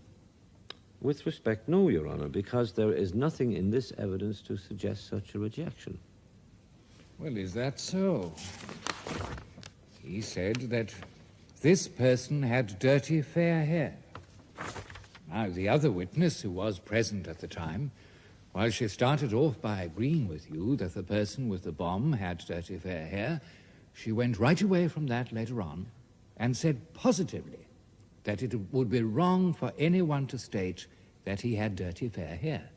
With respect, no, Your Honour, because there is nothing in this evidence to suggest such a rejection. Well, is that so? He said that this person had dirty fair hair. Now, the other witness, who was present at the time, while she started off by agreeing with you that the person with the bomb had dirty fair hair, she went right away from that later on and said positively that it would be wrong for anyone to state that he had dirty fair hair.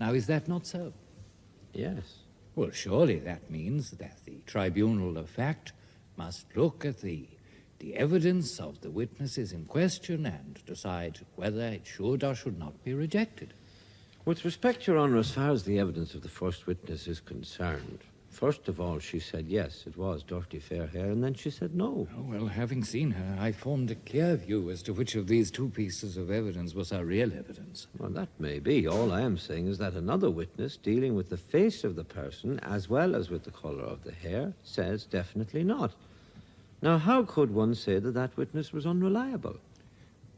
Now, is that not so? Yes. Well, surely that means that the tribunal of fact must look at the evidence of the witnesses in question and decide whether it should or should not be rejected. With respect, Your Honour, as far as the evidence of the first witness is concerned, first of all, she said yes, it was dirty fair hair, and then she said no. Oh, well, having seen her, I formed a clear view as to which of these two pieces of evidence was her real evidence. Well, that may be. All I am saying is that another witness, dealing with the face of the person as well as with the colour of the hair, says definitely not. Now, how could one say that that witness was unreliable?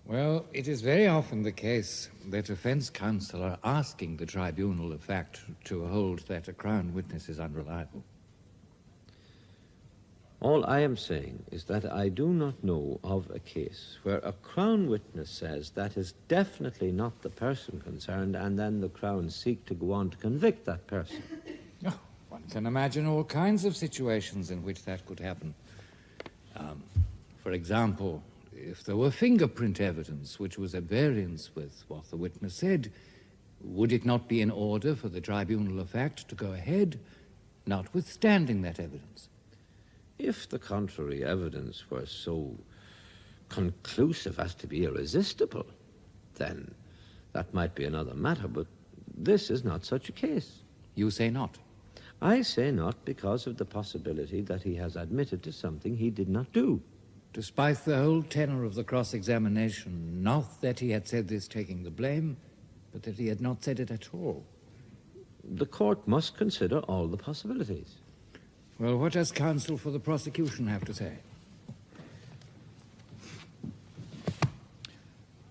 Well, it is very often the case that defence counsel are asking the tribunal of fact to hold that a Crown witness is unreliable. All I am saying is that I do not know of a case where a Crown witness says that is definitely not the person concerned, and then the Crown seek to go on to convict that person. Oh, one can imagine all kinds of situations in which that could happen. For example, if there were fingerprint evidence which was at variance with what the witness said, would it not be in order for the tribunal of fact to go ahead, notwithstanding that evidence? If the contrary evidence were so conclusive as to be irresistible, then that might be another matter, but this is not such a case. You say not? I say not because of the possibility that he has admitted to something he did not do. Despite the whole tenor of the cross-examination, not that he had said this taking the blame, but that he had not said it at all. The court must consider all the possibilities. Well, what does counsel for the prosecution have to say?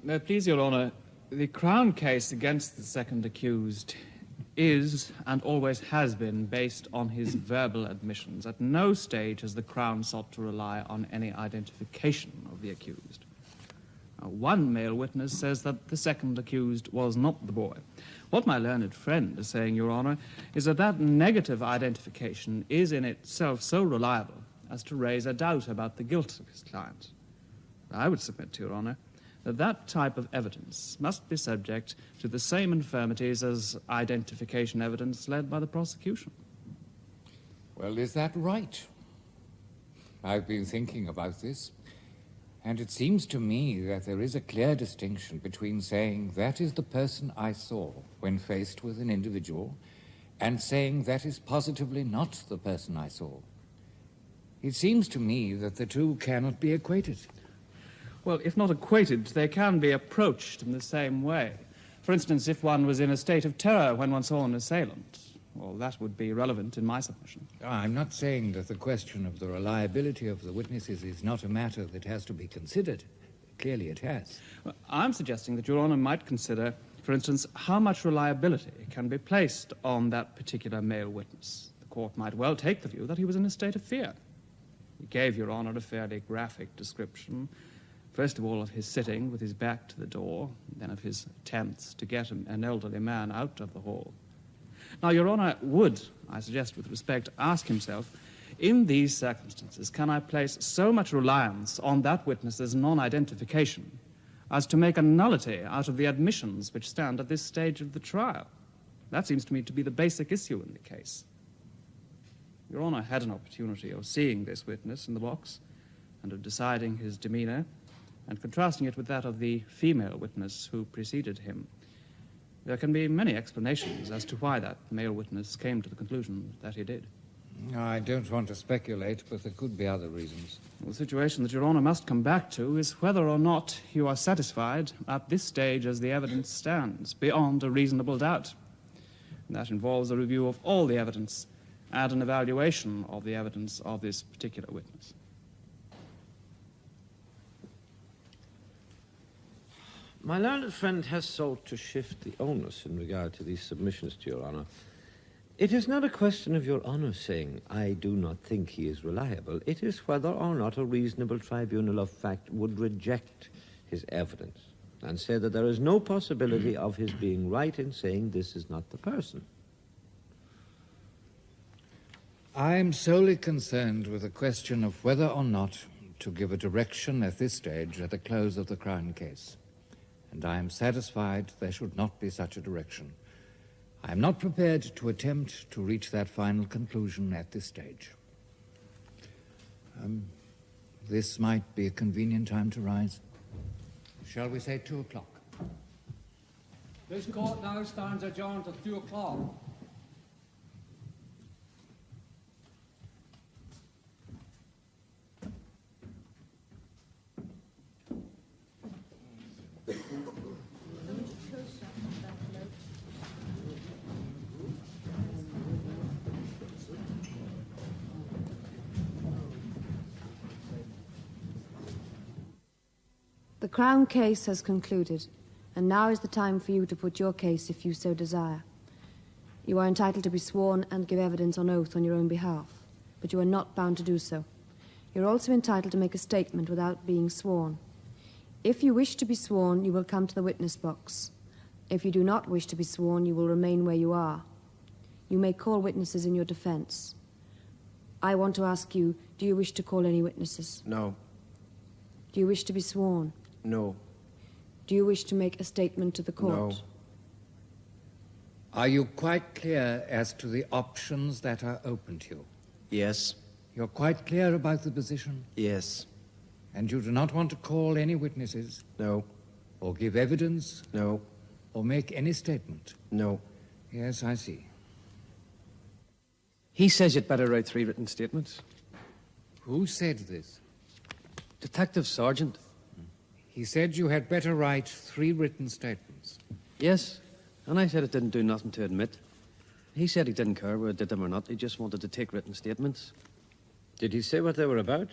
May it please Your Honour, the Crown case against the second accused is and always has been based on his verbal admissions. At no stage has the Crown sought to rely on any identification of the accused. One male witness says that the second accused was not the boy. What my learned friend is saying, Your Honour, is that that negative identification is in itself so reliable as to raise a doubt about the guilt of his client. I would submit to Your Honour that that type of evidence must be subject to the same infirmities as identification evidence led by the prosecution. Well, is that right? I've been thinking about this, and it seems to me that there is a clear distinction between saying that is the person I saw when faced with an individual and saying that is positively not the person I saw. It seems to me that the two cannot be equated. Well, if not equated, they can be approached in the same way. For instance, if one was in a state of terror when one saw an assailant, well, that would be relevant in my submission. I'm not saying that the question of the reliability of the witnesses is not a matter that has to be considered. Clearly it has. Well, I'm suggesting that Your Honour might consider, for instance, how much reliability can be placed on that particular male witness. The court might well take the view that he was in a state of fear. He gave Your Honour a fairly graphic description, first of all of his sitting with his back to the door, then of his attempts to get an elderly man out of the hall. Now, Your Honour would, I suggest with respect, ask himself, in these circumstances, can I place so much reliance on that witness's non-identification as to make a nullity out of the admissions which stand at this stage of the trial? That seems to me to be the basic issue in the case. Your Honour had an opportunity of seeing this witness in the box and of deciding his demeanour and contrasting it with that of the female witness who preceded him. There can be many explanations as to why that male witness came to the conclusion that he did. I don't want to speculate, but there could be other reasons. The situation that Your Honour must come back to is whether or not you are satisfied at this stage as the evidence stands, beyond a reasonable doubt. And that involves a review of all the evidence and an evaluation of the evidence of this particular witness. My learned friend has sought to shift the onus in regard to these submissions to Your Honour. It is not a question of Your Honour saying, I do not think he is reliable. It is whether or not a reasonable tribunal of fact would reject his evidence and say that there is no possibility of his being right in saying this is not the person. I am solely concerned with the question of whether or not to give a direction at this stage at the close of the Crown case. And I am satisfied there should not be such a direction. I am not prepared to attempt to reach that final conclusion at this stage. This might be a convenient time to rise. Shall we say 2 o'clock? This court now stands adjourned at 2 o'clock. The Crown case has concluded, and now is the time for you to put your case if you so desire. You are entitled to be sworn and give evidence on oath on your own behalf, but you are not bound to do so. You're also entitled to make a statement without being sworn. If you wish to be sworn, you will come to the witness box. If you do not wish to be sworn, you will remain where you are. You may call witnesses in your defense. I want to ask you, do you wish to call any witnesses? No. Do you wish to be sworn? No. Do you wish to make a statement to the court? No. Are you quite clear as to the options that are open to you? Yes. You're quite clear about the position? Yes. And you do not want to call any witnesses? No. Or give evidence? No. Or make any statement? No. Yes, I see. He says you'd better write 3 written statements. Who said this? Detective Sergeant. He said you had better write 3 written statements. Yes, and I said it didn't do nothing to admit. He said he didn't care whether I did them or not. He just wanted to take written statements. Did he say what they were about?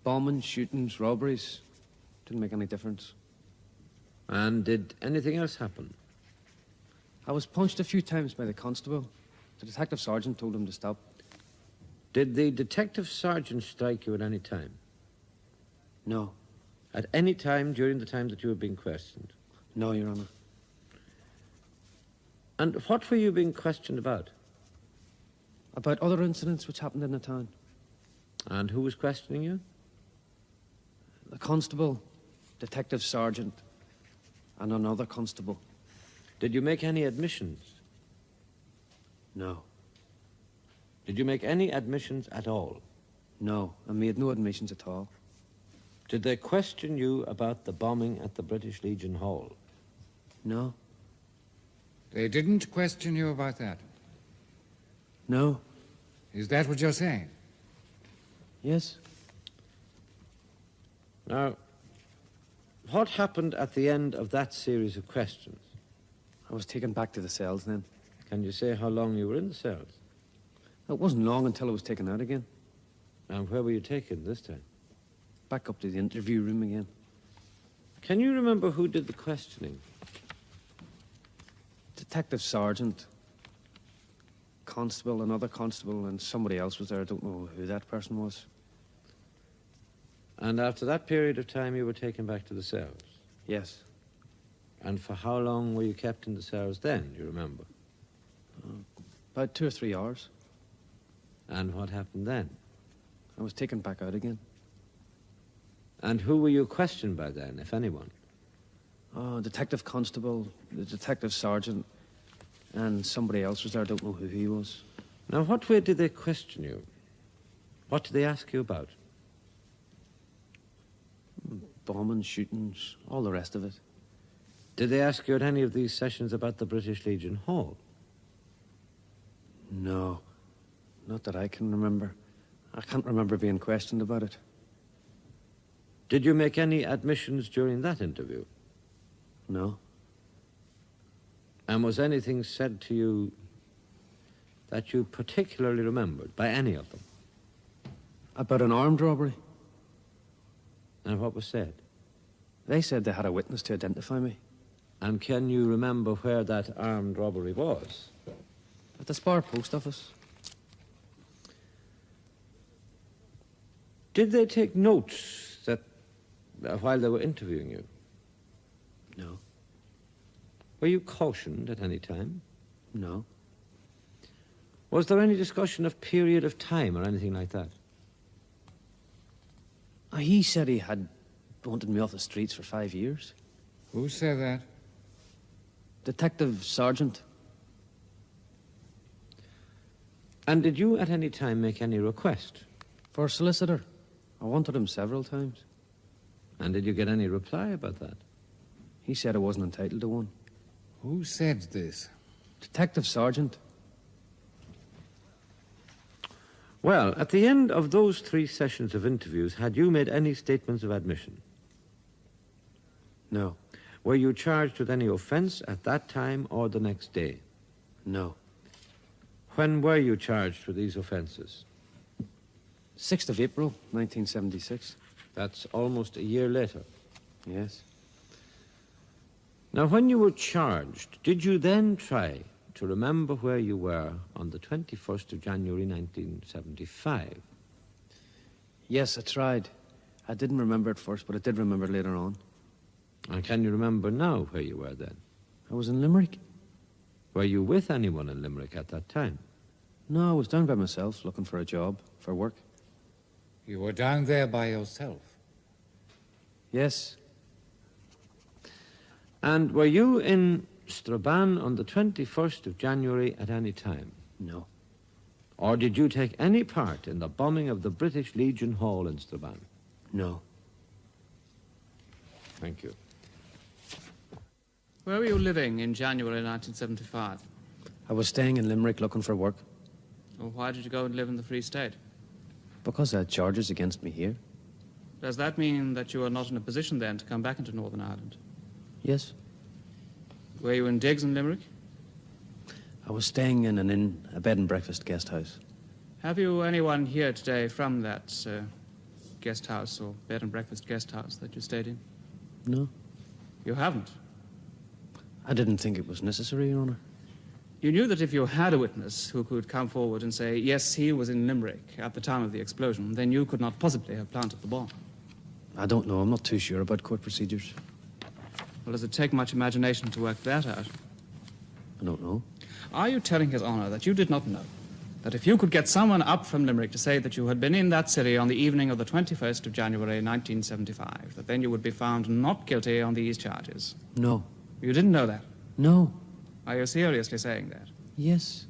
Bombings, shootings, robberies. Didn't make any difference. And did anything else happen? I was punched a few times by the constable. The detective sergeant told him to stop. Did the detective sergeant strike you at any time? No. At any time during the time that you were being questioned? No, Your Honour. And what were you being questioned about? About other incidents which happened in the town. And who was questioning you? The constable, detective sergeant, and another constable. Did you make any admissions? No. Did you make any admissions at all? No, I made no admissions at all. Did they question you about the bombing at the British Legion Hall? No. They didn't question you about that? No. Is that what you're saying? Yes. Now, what happened at the end of that series of questions? I was taken back to the cells then. Can you say how long you were in the cells? It wasn't long until I was taken out again. And where were you taken this time? Back up to the interview room again. Can you remember who did the questioning? Detective sergeant, constable, another constable, and somebody else was there. I don't know who that person was. And after that period of time, you were taken back to the cells? Yes. And for how long were you kept in the cells then, do you remember? About 2 or 3 hours. And what happened then? I was taken back out again. And who were you questioned by then, if anyone? Oh, detective constable, the detective sergeant, and somebody else was there. I don't know who he was. Now, what way did they question you? What did they ask you about? Bombing, shootings, all the rest of it. Did they ask you at any of these sessions about the British Legion Hall? No, not that I can remember. I can't remember being questioned about it. Did you make any admissions during that interview? No. And was anything said to you that you particularly remembered by any of them? About an armed robbery. And what was said? They said they had a witness to identify me. And can you remember where that armed robbery was? At the Spar post office. Did they take notes that while they were interviewing you? No. Were you cautioned at any time? No. Was there any discussion of period of time or anything like that? He said he had wanted me off the streets for 5 years. Who said that? Detective sergeant. And did you at any time make any request? For a solicitor. I wanted him several times. And did you get any reply about that? He said I wasn't entitled to one. Who said this? Detective sergeant. Well, at the end of those 3 sessions of interviews, had you made any statements of admission? No. Were you charged with any offence at that time or the next day? No. When were you charged with these offences? 6th of April, 1976. That's almost a year later. Yes. Now, when you were charged, did you then try to remember where you were on the 21st of January, 1975? Yes, I tried. I didn't remember it first, but I did remember it later on. And can you remember now where you were then? I was in Limerick. Were you with anyone in Limerick at that time? No, I was down by myself, looking for a job, for work. You were down there by yourself? Yes. And were you in Strabane on the 21st of January at any time? No. Or did you take any part in the bombing of the British Legion Hall in Strabane? No. Thank you. Where were you living in January 1975? I was staying in Limerick looking for work. Well, why did you go and live in the Free State? Because I had charges against me here. Does that mean that you are not in a position then to come back into Northern Ireland? Yes. Were you in digs in Limerick? I was staying in an inn, a bed and breakfast guest house. Have you anyone here today from that guest house or bed and breakfast guest house that you stayed in? No. You haven't? I didn't think it was necessary, Your Honour. You knew that if you had a witness who could come forward and say, yes, he was in Limerick at the time of the explosion, then you could not possibly have planted the bomb. I don't know. I'm not too sure about court procedures. Well, does it take much imagination to work that out? I don't know. Are you telling His Honour that you did not know that if you could get someone up from Limerick to say that you had been in that city on the evening of the 21st of January 1975, that then you would be found not guilty on these charges? No. You didn't know that? No. Are you seriously saying that? Yes.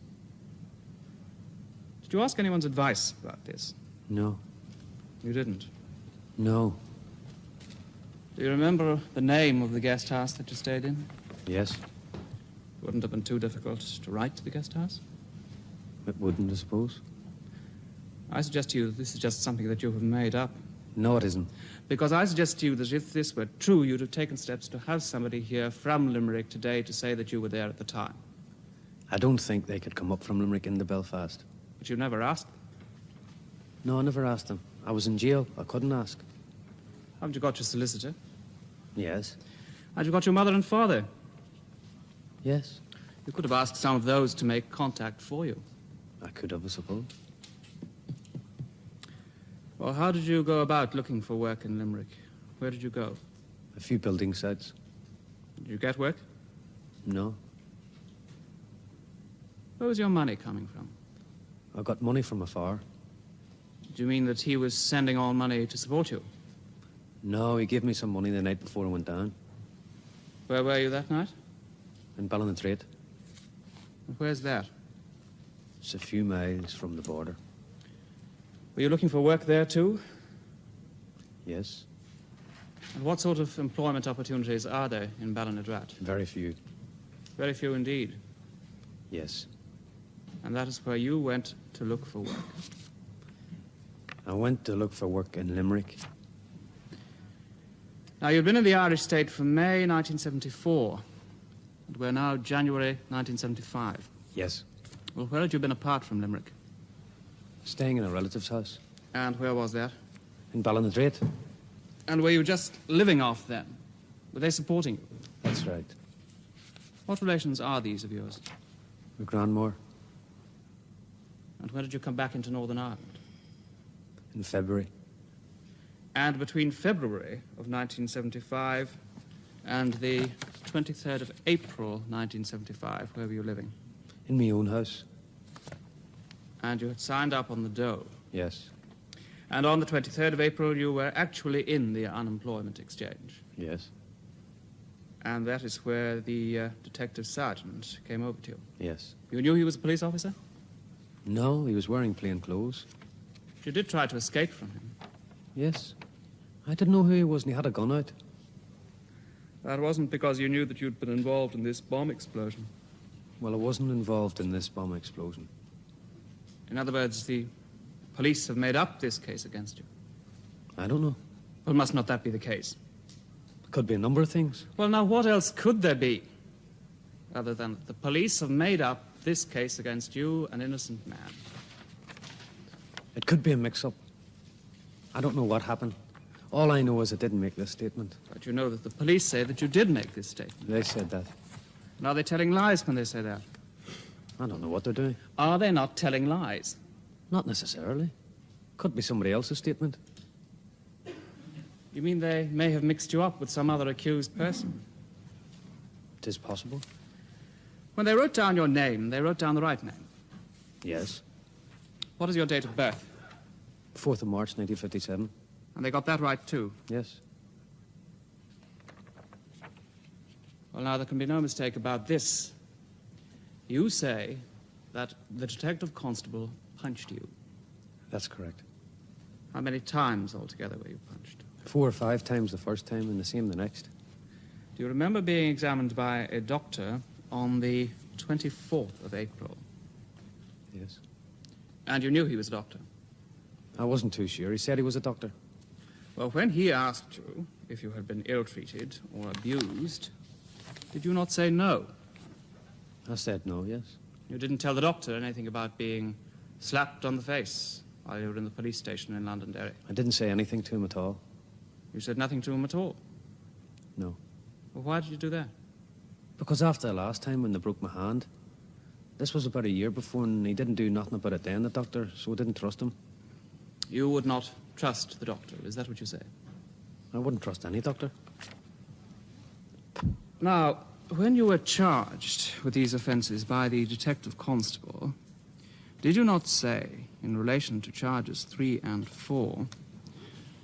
Did you ask anyone's advice about this? No. You didn't? No. Do you remember the name of the guest house that you stayed in? Yes. It wouldn't have been too difficult to write to the guest house? It wouldn't, I suppose. I suggest to you that this is just something that you have made up. No, it isn't. Because I suggest to you that if this were true, you'd have taken steps to have somebody here from Limerick today to say that you were there at the time. I don't think they could come up from Limerick into Belfast. But you never asked them. No, I never asked them. I was in jail. I couldn't ask. Haven't you got your solicitor? Yes. And you got your mother and father? Yes. You could have asked some of those to make contact for you. I could have, I suppose. Well, how did you go about looking for work in Limerick? Where did you go? A few building sites. Did you get work? No. Where was your money coming from? I got money from afar. Do you mean that he was sending all money to support you? No, he gave me some money the night before I went down. Where were you that night? In Ballinatrait. Where's that? It's a few miles from the border. Were you looking for work there too? Yes. And what sort of employment opportunities are there in Ballinatrait? Very few. Very few indeed. Yes. And that is where you went to look for work. I went to look for work in Limerick. Now, you've been in the Irish state from May 1974, and we're now January 1975. Yes. Well, where had you been apart from Limerick? Staying in a relative's house. And where was that? In Ballinatrait. And were you just living off them? Were they supporting you? That's right. What relations are these of yours? With Grandmore. And when did you come back into Northern Ireland? In February. And between February of 1975 and the 23rd of April 1975, where were you living? In my own house. And you had signed up on the dole? Yes. And on the 23rd of April, you were actually in the unemployment exchange? Yes. And that is where the detective sergeant came over to you? Yes. You knew he was a police officer? No, he was wearing plain clothes. You did try to escape from him? Yes. I didn't know who he was and he had a gun out. That wasn't because you knew that you'd been involved in this bomb explosion? Well, I wasn't involved in this bomb explosion. In other words, the police have made up this case against you? I don't know. Well, must not that be the case? It could be a number of things. Well, now, what else could there be? Other than the police have made up this case against you, an innocent man. It could be a mix-up. I don't know what happened. All I know is I didn't make this statement. But you know that the police say that you did make this statement. They said that. And are they telling lies when they say that? I don't know what they're doing. Are they not telling lies? Not necessarily. Could be somebody else's statement. You mean they may have mixed you up with some other accused person? It is possible. When they wrote down your name, they wrote down the right name? Yes. What is your date of birth? 4th of March, 1957. And they got that right, too? Yes. Well, now, there can be no mistake about this. You say that the detective constable punched you. That's correct. How many times altogether were you punched? 4 or 5 times the first time and the same the next. Do you remember being examined by a doctor on the 24th of April? Yes. And you knew he was a doctor? I wasn't too sure. He said he was a doctor. Well, when he asked you if you had been ill-treated or abused, did you not say no? I said no, yes. You didn't tell the doctor anything about being slapped on the face while you were in the police station in Londonderry? I didn't say anything to him at all. You said nothing to him at all? No. Well, why did you do that? Because after the last time when they broke my hand, This was about a year before, and he didn't do nothing about it then, the doctor, so I didn't trust him. You would not trust the doctor, is that what you say? I wouldn't trust any doctor. Now, when you were charged with these offences by the detective constable, did you not say, in relation to charges 3 and 4,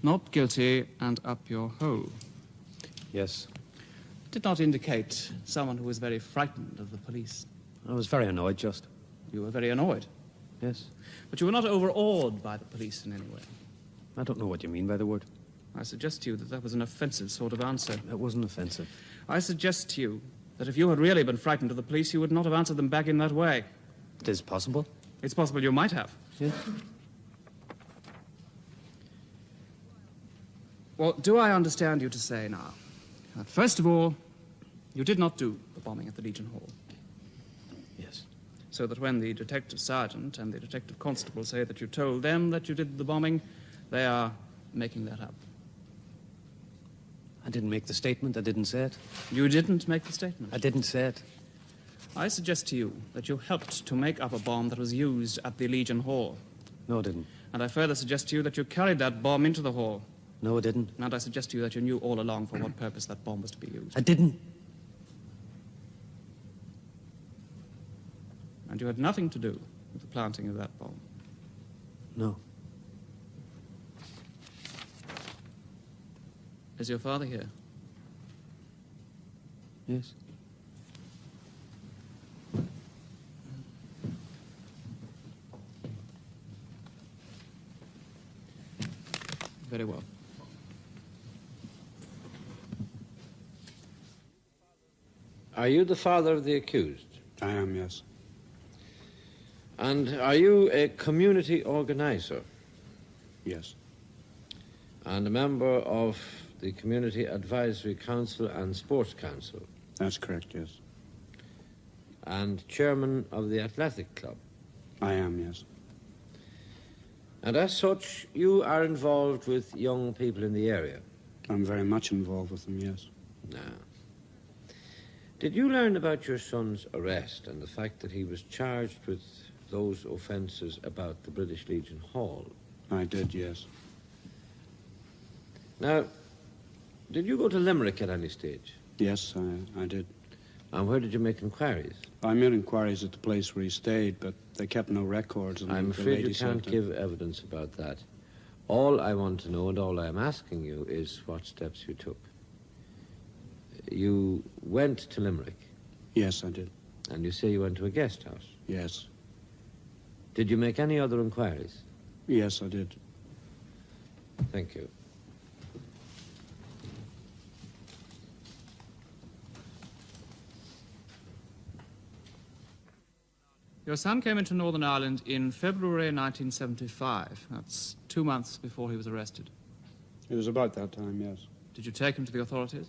not guilty and up your hole? Yes. Did not indicate someone who was very frightened of the police. I was very annoyed, just. You were very annoyed? Yes. But you were not overawed by the police in any way. I don't know what you mean by the word. I suggest to you that that was an offensive sort of answer. It wasn't offensive. I suggest to you that if you had really been frightened of the police, you would not have answered them back in that way. It is possible. It's possible you might have. Yes. Well, do I understand you to say now that, first of all, you did not do the bombing at the Legion Hall? Yes. So that when the detective sergeant and the detective constable say that you told them that you did the bombing, they are making that up. I didn't make the statement. I didn't say it. You didn't make the statement? I didn't say it. I suggest to you that you helped to make up a bomb that was used at the Legion Hall. No, I didn't. And I further suggest to you that you carried that bomb into the hall. No, I didn't. And I suggest to you that you knew all along for what purpose that bomb was to be used. I didn't. And you had nothing to do with the planting of that bomb. No. Is your father here? Yes. Very well. Are you the father of the accused? I am, yes. And are you a community organizer? Yes. And a member of the Community Advisory Council and Sports Council? That's correct, yes. And chairman of the athletic club? I am, yes. And as such, you are involved with young people in the area? I'm very much involved with them, yes. Now, did you learn about your son's arrest and the fact that he was charged with those offences about the British Legion Hall? I did, yes. Now, did you go to Limerick at any stage? Yes, I did. And where did you make inquiries? I made inquiries at the place where he stayed, but they kept no records. And I'm the afraid lady you can't said give evidence about that. All I want to know and all I'm asking you is what steps you took. You went to Limerick? Yes, I did. And you say you went to a guest house? Yes. Did you make any other inquiries? Yes, I did. Thank you. Your son came into Northern Ireland in February 1975. That's 2 months before he was arrested. It was about that time, yes. Did you take him to the authorities?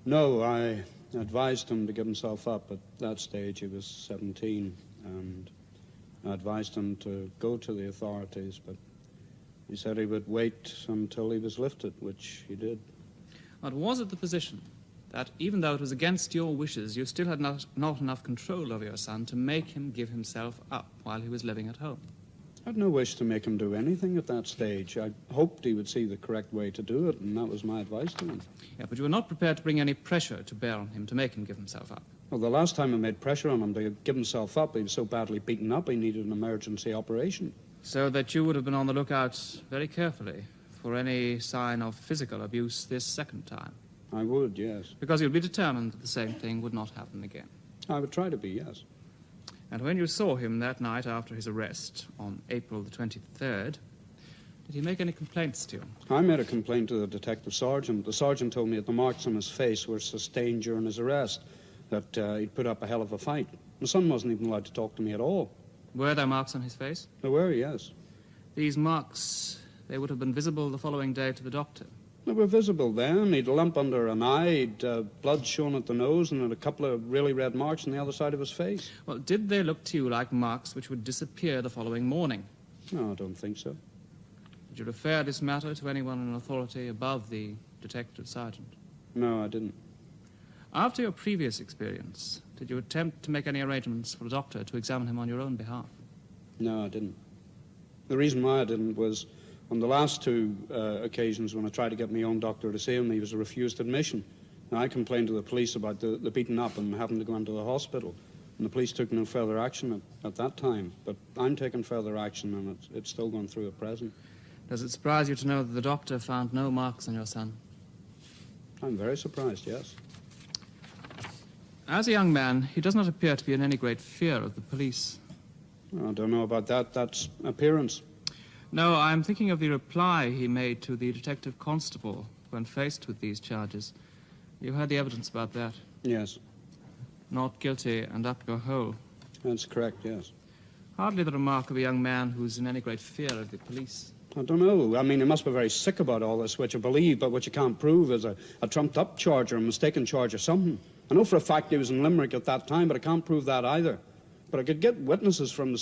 No, I advised him to give himself up. At that stage, he was 17, and I advised him to go to the authorities, but he said he would wait until he was lifted, which he did. But was it the position that even though it was against your wishes, you still had not enough control over your son to make him give himself up while he was living at home? I had no wish to make him do anything at that stage. I hoped he would see the correct way to do it, and that was my advice to him. Yeah, but you were not prepared to bring any pressure to bear on him to make him give himself up. Well, the last time I made pressure on him to give himself up, he was so badly beaten up he needed an emergency operation. So that you would have been on the lookout very carefully for any sign of physical abuse this second time? I would, yes. Because you'd be determined that the same thing would not happen again? I would try to be, yes. And when you saw him that night after his arrest, on April the 23rd, did he make any complaints to you? I made a complaint to the detective sergeant. The sergeant told me that the marks on his face were sustained during his arrest, that he'd put up a hell of a fight. My son wasn't even allowed to talk to me at all. Were there marks on his face? There were, yes. These marks, they would have been visible the following day to the doctor? They were visible then. He'd a lump under an eye, he'd blood shown at the nose, and had a couple of really red marks on the other side of his face. Well, did they look to you like marks which would disappear the following morning? No, I don't think so. Did you refer this matter to anyone in authority above the detective sergeant? No, I didn't. After your previous experience, Did you attempt to make any arrangements for a doctor to examine him on your own behalf? No, I didn't. The reason why I didn't was on the last two occasions when I tried to get my own doctor to see him, he was refused admission. Now, I complained to the police about the beating up and having to go into the hospital, and the police took no further action at that time. But I'm taking further action, and it's still going through at present. Does it surprise you to know that the doctor found no marks on your son? I'm very surprised, yes. As a young man, he does not appear to be in any great fear of the police. I don't know about that. That's appearance. No, I'm thinking of the reply he made to the detective constable when faced with these charges. You heard the evidence about that? Yes. Not guilty and up your hole. That's correct, yes. Hardly the remark of a young man who's in any great fear of the police. I don't know. I mean, he must be very sick about all this, which I believe, but what you can't prove is a trumped-up charge or a mistaken charge or something. I know for a fact he was in Limerick at that time, but I can't prove that either. But I could get witnesses from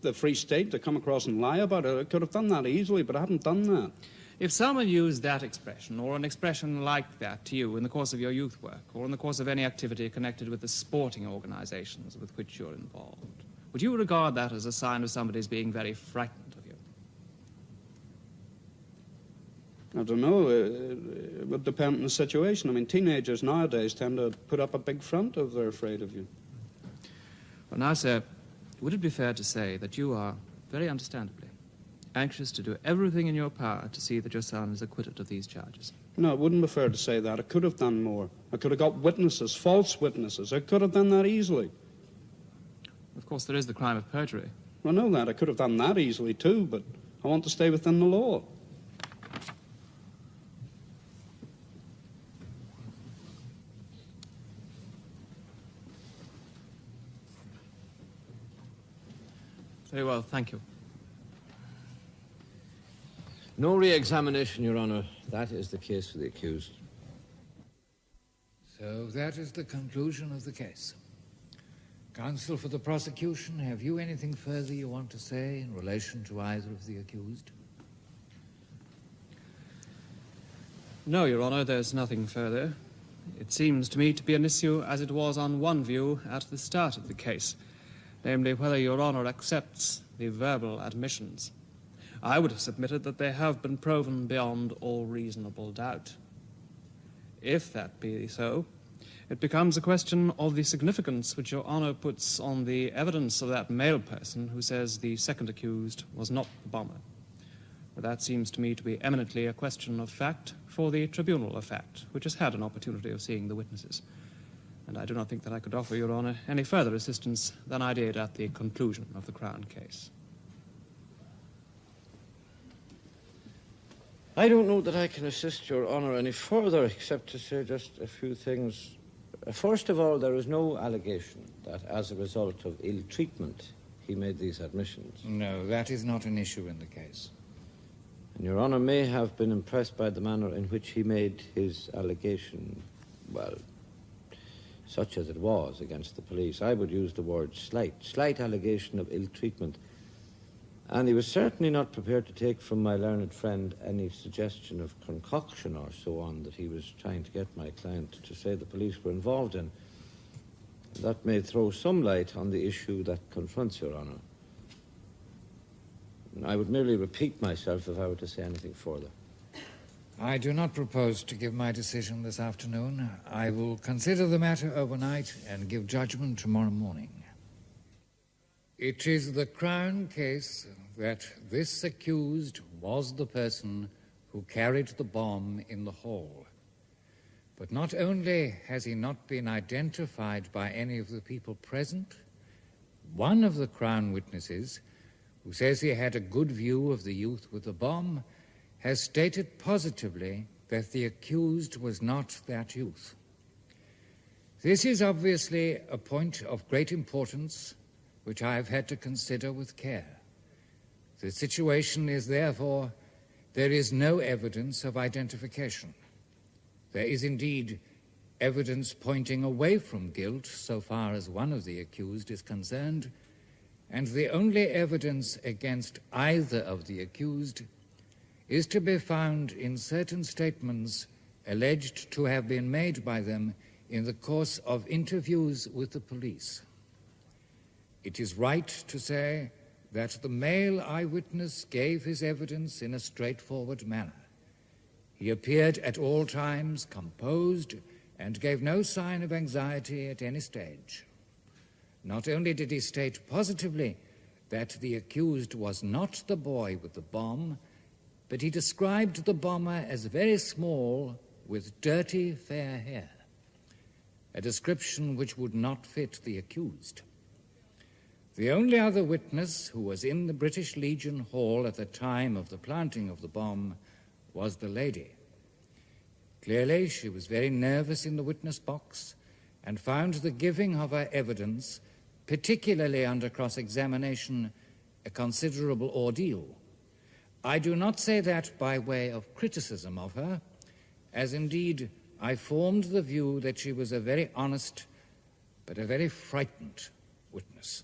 the Free State to come across and lie about it. I could have done that easily, but I haven't done that. If someone used that expression, or an expression like that to you in the course of your youth work, or in the course of any activity connected with the sporting organizations with which you're involved, would you regard that as a sign of somebody's being very frightened of you? I don't know. It would depend on the situation. I mean, teenagers nowadays tend to put up a big front if they're afraid of you. Well, now, sir, would it be fair to say that you are, very understandably, anxious to do everything in your power to see that your son is acquitted of these charges? No, it wouldn't be fair to say that. I could have done more. I could have got witnesses, false witnesses. I could have done that easily. Of course, there is the crime of perjury. I know that. I could have done that easily too, but I want to stay within the law. Very well, thank you. No re-examination, Your Honour. That is the case for the accused. So that is the conclusion of the case. Counsel for the prosecution, have you anything further you want to say in relation to either of the accused? No, Your Honour, there's nothing further. It seems to me to be an issue as it was on one view at the start of the case, namely whether Your Honour accepts the verbal admissions. I would have submitted that they have been proven beyond all reasonable doubt. If that be so, it becomes a question of the significance which Your Honour puts on the evidence of that male person who says the second accused was not the bomber. But that seems to me to be eminently a question of fact for the tribunal of fact, which has had an opportunity of seeing the witnesses. And I do not think that I could offer Your Honour any further assistance than I did at the conclusion of the Crown case. I don't know that I can assist Your Honour any further, except to say just a few things. First of all, there is no allegation that as a result of ill treatment he made these admissions. No, that is not an issue in the case. And Your Honour may have been impressed by the manner in which he made his allegation, well, such as it was against the police. I would use the word slight allegation of ill treatment. And he was certainly not prepared to take from my learned friend any suggestion of concoction or so on that he was trying to get my client to say the police were involved in. That may throw some light on the issue that confronts Your Honour. I would merely repeat myself if I were to say anything further. I do not propose to give my decision this afternoon. I will consider the matter overnight and give judgment tomorrow morning. It is the Crown case that this accused was the person who carried the bomb in the hall. But not only has he not been identified by any of the people present, one of the Crown witnesses, who says he had a good view of the youth with the bomb, has stated positively that the accused was not that youth. This is obviously a point of great importance which I have had to consider with care. The situation is therefore, there is no evidence of identification. There is indeed evidence pointing away from guilt so far as one of the accused is concerned, and the only evidence against either of the accused is to be found in certain statements alleged to have been made by them in the course of interviews with the police. It is right to say that the male eyewitness gave his evidence in a straightforward manner. He appeared at all times composed and gave no sign of anxiety at any stage. Not only did he state positively that the accused was not the boy with the bomb, but he described the bomber as very small with dirty fair hair, a description which would not fit the accused. The only other witness who was in the British Legion Hall at the time of the planting of the bomb was the lady. Clearly, she was very nervous in the witness box and found the giving of her evidence, particularly under cross-examination, a considerable ordeal. I do not say that by way of criticism of her, as indeed I formed the view that she was a very honest but a very frightened witness.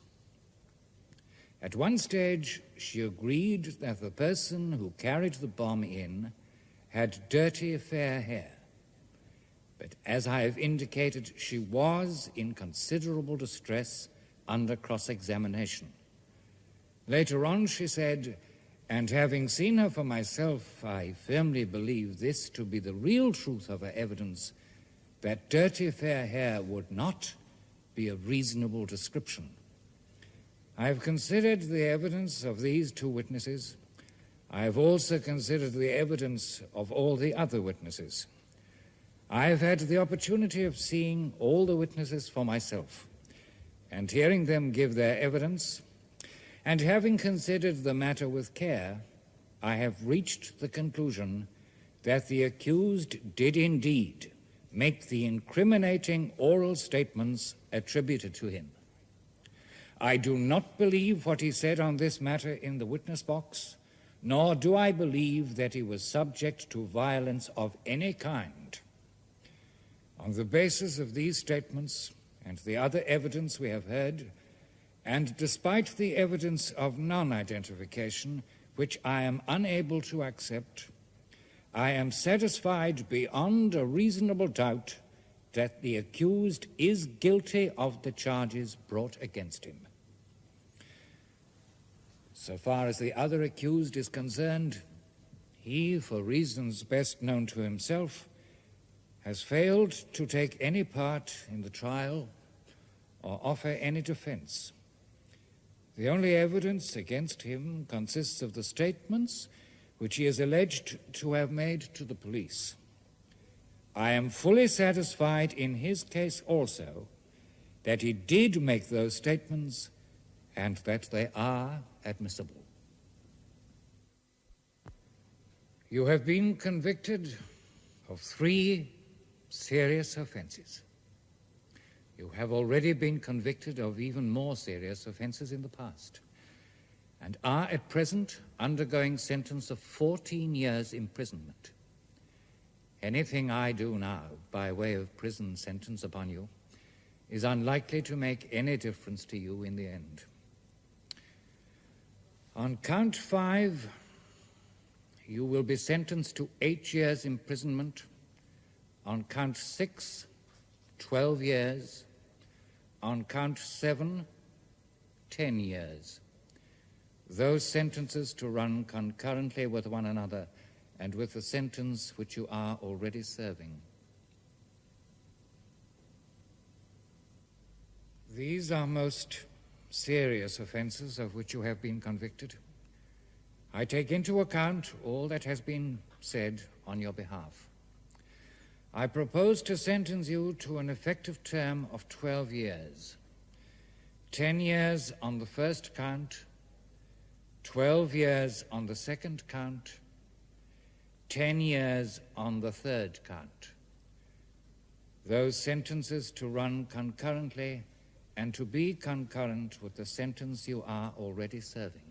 At one stage, she agreed that the person who carried the bomb in had dirty fair hair. But as I have indicated, she was in considerable distress under cross-examination. Later on, she said, and having seen her for myself, I firmly believe this to be the real truth of her evidence, that dirty fair hair would not be a reasonable description. I have considered the evidence of these two witnesses. I have also considered the evidence of all the other witnesses. I have had the opportunity of seeing all the witnesses for myself and hearing them give their evidence, and having considered the matter with care, I have reached the conclusion that the accused did indeed make the incriminating oral statements attributed to him. I do not believe what he said on this matter in the witness box, nor do I believe that he was subject to violence of any kind. On the basis of these statements and the other evidence we have heard, and despite the evidence of non-identification, which I am unable to accept, I am satisfied beyond a reasonable doubt that the accused is guilty of the charges brought against him. So far as the other accused is concerned, he, for reasons best known to himself, has failed to take any part in the trial or offer any defense. The only evidence against him consists of the statements which he is alleged to have made to the police. I am fully satisfied in his case also that he did make those statements and that they are admissible. You have been convicted of 3 serious offenses. You have already been convicted of even more serious offenses in the past and are at present undergoing sentence of 14 years imprisonment. Anything I do now by way of prison sentence upon you is unlikely to make any difference to you in the end. On count 5, you will be sentenced to 8 years imprisonment. On count 6, 12 years. On count 7, 10 years. Those sentences to run concurrently with one another and with the sentence which you are already serving. These are most serious offenses of which you have been convicted. I take into account all that has been said on your behalf. I propose to sentence you to an effective term of 12 years. 10 years on the first count, 12 years on the second count, 10 years on the third count. Those sentences to run concurrently and to be concurrent with the sentence you are already serving.